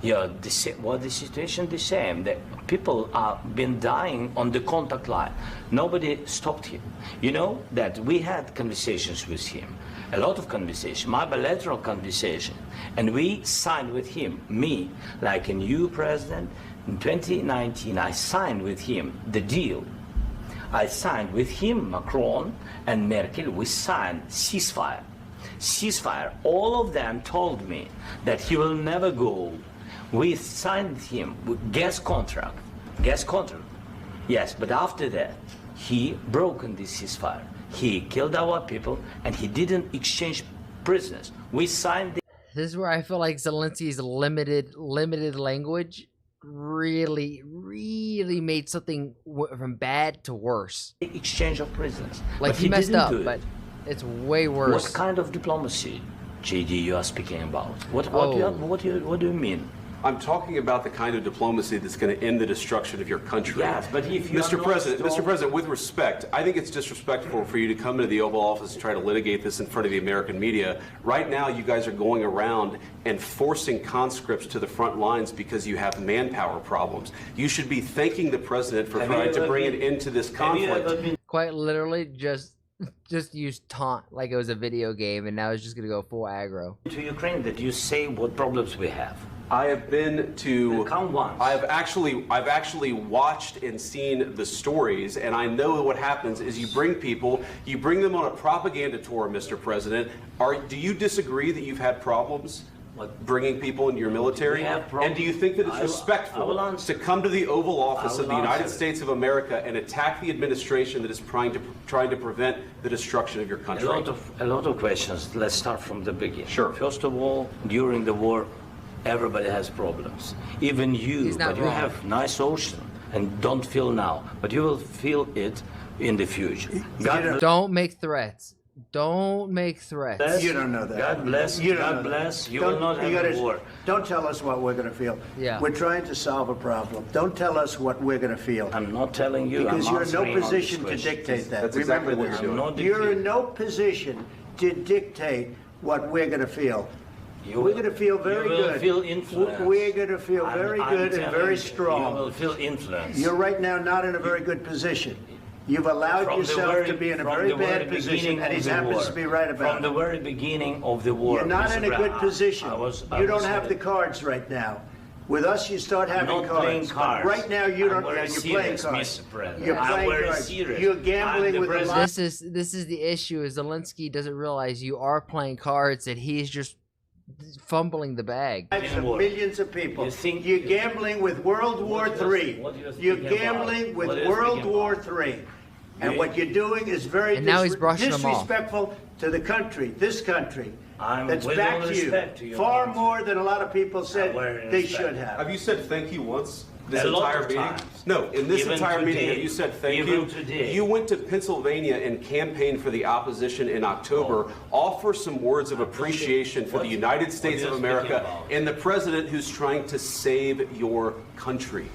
the situation the same. The people have been dying on the contact line. Nobody stopped him. You know that we had conversations with him, a lot of conversation, my bilateral conversation, and we signed with him, me, like a new president. In 2019, I signed with him the deal. I signed with him, Macron and Merkel, we signed ceasefire. ceasefire. All of them told me that he will never go. We signed him with gas contract. Yes, but after that, he broken this ceasefire. He killed our people, and he didn't exchange prisoners. We signed the This is where I feel like Zelensky's limited language really made something from bad to worse. exchange of prisoners. Like But he messed didn't up, do it. but it's way worse. What kind of diplomacy, JD, you are speaking about? What do you mean? I'm talking about the kind of diplomacy that's going to end the destruction of your country. Yes, but if you are Mr. not President, strong- Mr. President, with respect, I think it's disrespectful for you to come into the Oval Office and try to litigate this in front of the American media. Right now, you guys are going around and forcing conscripts to the front lines because you have manpower problems. You should be thanking the president for trying to bring an end to this conflict. Quite literally, just use taunt like it was a video game, and now it's just gonna go full aggro. To Ukraine, that you say what problems we have. I have been to. Come once. I've actually watched and seen the stories, and I know what happens is you bring them on a propaganda tour, Mr. President. Do you disagree that you've had problems bringing people into your military? We have problems. And do you think that it's respectful to come to the Oval Office of the United States of America and attack the administration that is trying to prevent the destruction of your country? A lot of questions. Let's start from the beginning. Sure. First of all, during the war, everybody has problems. Even you, but you have nice ocean and don't feel now, but you will feel it in the future. Don't make threats. Don't make threats. You don't know that. God bless. You don't God know bless. that. You will not have a war. Don't tell us what we're going to feel. Yeah. We're trying to solve a problem. Don't tell us what we're going to feel. I'm not telling you. Because I'm you're in no answering on position this to question. dictate that. That's Remember exactly what this. you're doing. You're in no position to dictate what we're going to feel. We're going to feel very you will good. Feel influence. We're going to feel very good and very strong. You will feel influence. You're right now not in a very good position. You've allowed yourself to be in a very bad position, and he happens to be right about it. From the very beginning of the war. You're not in a good position. You don't have the the cards right now. With us, you start having I'm not playing cards. cards. But right now, you don't. I'm very You're playing serious, cards. Mr. President. You're I'm playing very cards. serious. You're gambling I'm the with a lot. This is the issue. Is Zelensky doesn't realize you are playing cards, and he's just fumbling the bag. Lives of millions of people. You're gambling with World War III. You're gambling with World War III. And what you're doing is very And now he's brushing them off. disrespectful to the country, this country, that's with back all to respect to you. your Far country. more than a lot of people said they respect. should have. Have you said thank you once? This A lot entire of meeting? times. No, in this Even entire meeting, today. have you said thank Even you? today. You went to Pennsylvania and campaigned for the opposition in October. Offer some words of appreciation for the United States of America and the president who's trying to save your country.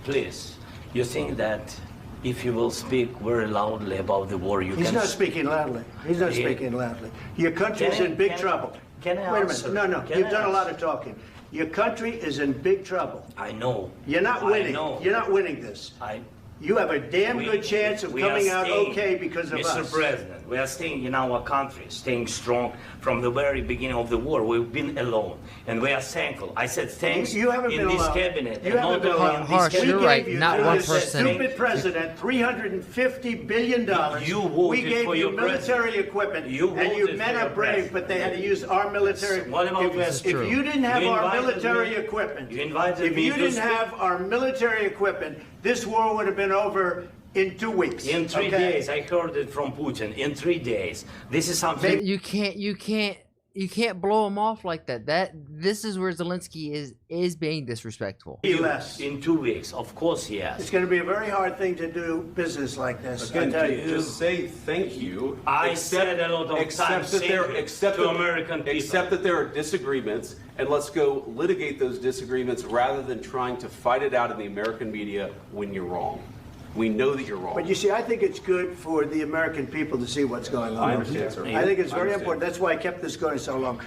Please, you think that if you will speak very loudly about the war, you He's can... not speaking loudly. He's not speaking loudly. Your country's Can I- in big can I- trouble. can I Wait a answer? minute. No, Can you've I done a lot answer? of talking. Your country is in big trouble. I know. You're not I winning. know. You're not winning this. I You have a damn good chance of we are coming out staying, okay because of Mr. us. President, we are staying in our country, staying strong from the very beginning of the war. We've been alone, and we are thankful. I said thanks You haven't in been this alone. cabinet, You and haven't not been only alone. in this Harsh, cabinet. you're right. Not to one this person. Stupid president, $350 billion. You we voted gave for you your military president. equipment, You and you voted men for are your brave, president. but they had to use our military. What about if True. you didn't have You our invited military me- equipment, you invited if me you to didn't speak- have our military equipment, this war would have been over in 2 weeks. In 3 okay? days, I heard it from Putin. In 3 days, this is something. You can't blow him off like that. This is where Zelensky is being disrespectful. Less. In 2 weeks, of course, yes. It's going to be a very hard thing to do business like this. Again, I tell you. just say thank you. I said a lot of times thank you to American people. Accept that there are disagreements, and let's go litigate those disagreements rather than trying to fight it out in the American media when you're wrong. We know that you're wrong. But you see, I think it's good for the American people to see what's going on. I understand, sir. I think it's I very understand. important. That's why I kept this going so long.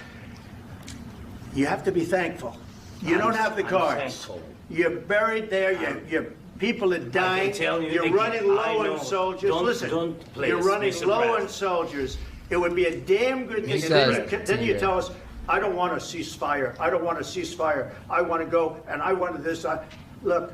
You have to be thankful. You don't have the I'm cards. thankful. You're buried there. Your people are dying. tell you You're again, running low I know. on soldiers. Don't- Listen, don't please, you're running Mr. low President. on soldiers. It would be a damn good thing. He And does. then you tell us, I don't want a ceasefire. I don't want a ceasefire. I want to go and I want this. Look,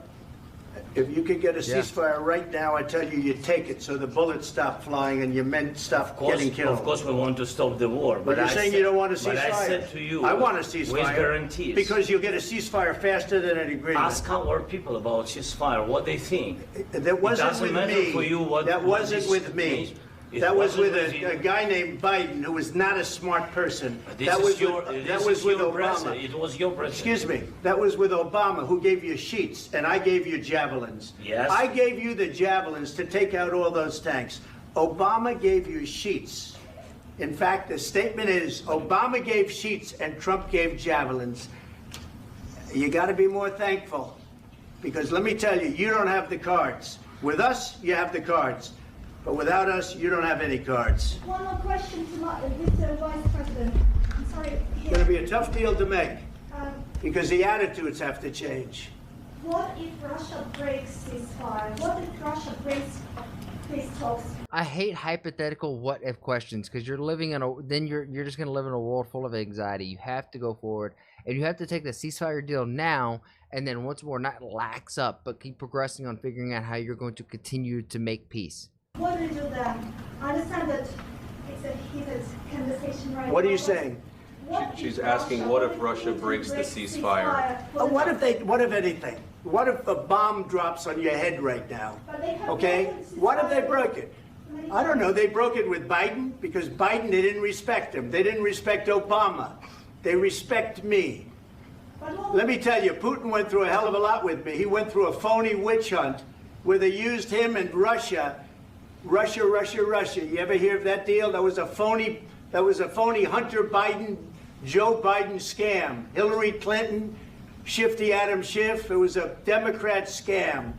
If you could get a ceasefire right now, I tell you, you'd take it so the bullets stop flying and your men stop getting killed. Of course, we want to stop the war. But you're saying you don't want a ceasefire. But I said to you, I want a ceasefire. with guarantees. Because you'll get a ceasefire faster than an agreement. Ask our people about ceasefire, what they think. That wasn't it with matter me. for you what, that what wasn't this with me. means. That was with a guy named Biden who was not a smart person. That was with Obama. It was your president. Excuse me. That was with Obama, who gave you sheets, and I gave you javelins. Yes. I gave you the javelins to take out all those tanks. Obama gave you sheets. In fact, the statement is Obama gave sheets and Trump gave javelins. You got to be more thankful, because let me tell you, you don't have the cards. With us, you have the cards. But without us, you don't have any cards. One more question to Mr. Vice President. I'm sorry. It's going to be a tough deal to make because the attitudes have to change. What if Russia breaks ceasefire? What if Russia breaks peace talks? I hate hypothetical what if questions because you're living in you're just gonna live in a world full of anxiety. You have to go forward and you have to take the ceasefire deal now and then once more not lax up but keep progressing on figuring out how you're going to continue to make peace. What do we do then? I understand that it's a heated conversation right now. What are you saying? She's asking, what if Russia breaks the ceasefire? What if anything? What if a bomb drops on your head right now? Okay? What if they broke it? I don't know. They broke it with Biden because Biden, they didn't respect him. They didn't respect Obama. They respect me. Let me tell you, Putin went through a hell of a lot with me. He went through a phony witch hunt where they used him and Russia. You ever hear of that deal? That was a phony Hunter Biden, Joe Biden scam. Hillary Clinton, Shifty Adam Schiff. It was a Democrat scam.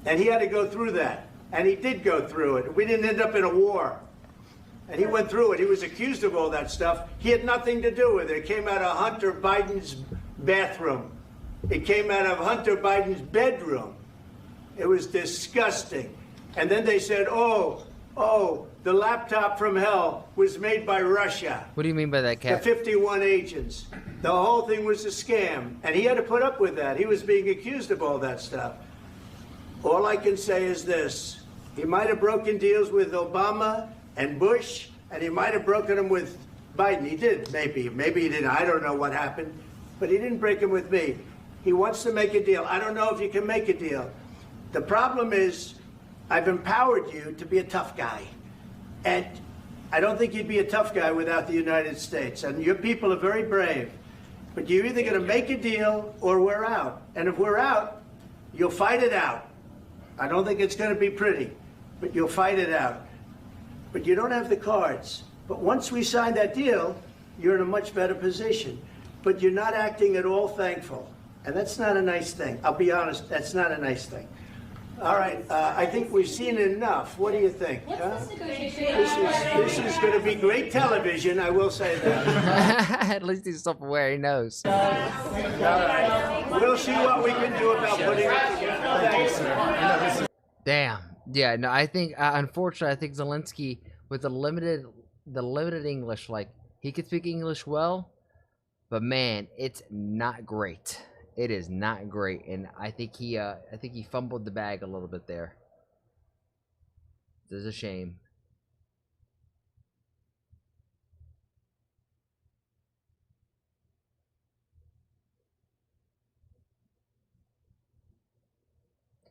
And he had to go through that. And he did go through it. We didn't end up in a war. And he went through it. He was accused of all that stuff. He had nothing to do with it. It came out of Hunter Biden's bathroom. It came out of Hunter Biden's bedroom. It was disgusting. And then they said, oh, the laptop from hell was made by Russia. What do you mean by that, Cap? The 51 agents. The whole thing was a scam. And he had to put up with that. He was being accused of all that stuff. All I can say is this. He might have broken deals with Obama and Bush, and he might have broken them with Biden. He did, maybe. Maybe he didn't. I don't know what happened. But he didn't break them with me. He wants to make a deal. I don't know if you can make a deal. The problem is, I've empowered you to be a tough guy. And I don't think you'd be a tough guy without the United States. And your people are very brave. But you're either going to make a deal or we're out. And if we're out, you'll fight it out. I don't think it's going to be pretty, but you'll fight it out. But you don't have the cards. But once we sign that deal, you're in a much better position. But you're not acting at all thankful. And that's not a nice thing. I'll be honest, that's not a nice thing. All right, I think we've seen enough. What do you think? Huh? This is going to be great television, I will say that. At least he's self-aware, he knows. All right. We'll see what we can do about putting it together. Thanks. Damn. Yeah, no, I think, unfortunately, I think Zelenskyy, with the limited English, like, he could speak English well, but man, it's not great. It is not great, and I think he fumbled the bag a little bit there. This is a shame.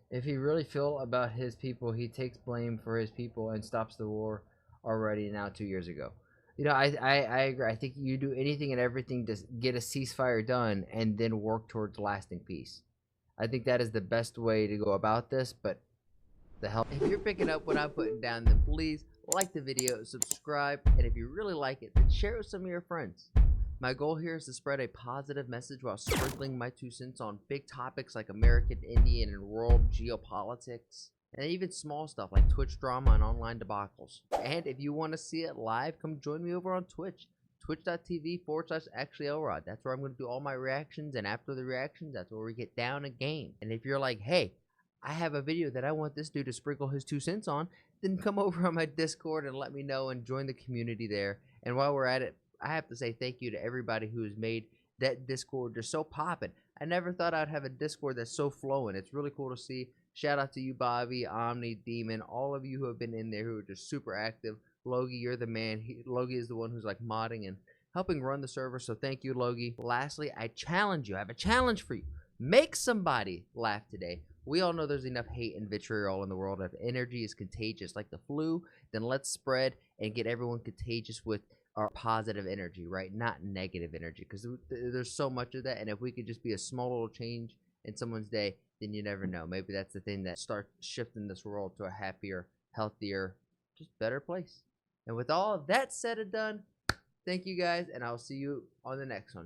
If he really feel about his people, he takes blame for his people and stops the war already now 2 years ago. You know, I agree. I think you do anything and everything to get a ceasefire done and then work towards lasting peace. I think that is the best way to go about this, but the hell. If you're picking up what I'm putting down, then please like the video, subscribe, and if you really like it, then share it with some of your friends. My goal here is to spread a positive message while sprinkling my 2 cents on big topics like American, Indian, and world geopolitics. And even small stuff like Twitch drama and online debacles. And if you want to see it live, come join me over on Twitch. Twitch.tv/ActuallyElrod. That's where I'm going to do all my reactions. And after the reactions, that's where we get down a game. And if you're like, hey, I have a video that I want this dude to sprinkle his 2 cents on, then come over on my Discord and let me know and join the community there. And while we're at it, I have to say thank you to everybody who has made that Discord just so poppin'. I never thought I'd have a Discord that's so flowing. It's really cool to see. Shout out to you, Bobby, Omni, Demon, all of you who have been in there who are just super active. Logie, you're the man. Logie is the one who's like modding and helping run the server, so thank you, Logie. Lastly, I challenge you. I have a challenge for you. Make somebody laugh today. We all know there's enough hate and vitriol in the world. If energy is contagious like the flu, then let's spread and get everyone contagious with our positive energy, right? Not negative energy, because there's so much of that. And if we could just be a small little change in someone's day, then you never know. Maybe that's the thing that starts shifting this world to a happier, healthier, just better place. And with all of that said and done, thank you guys, and I'll see you on the next one.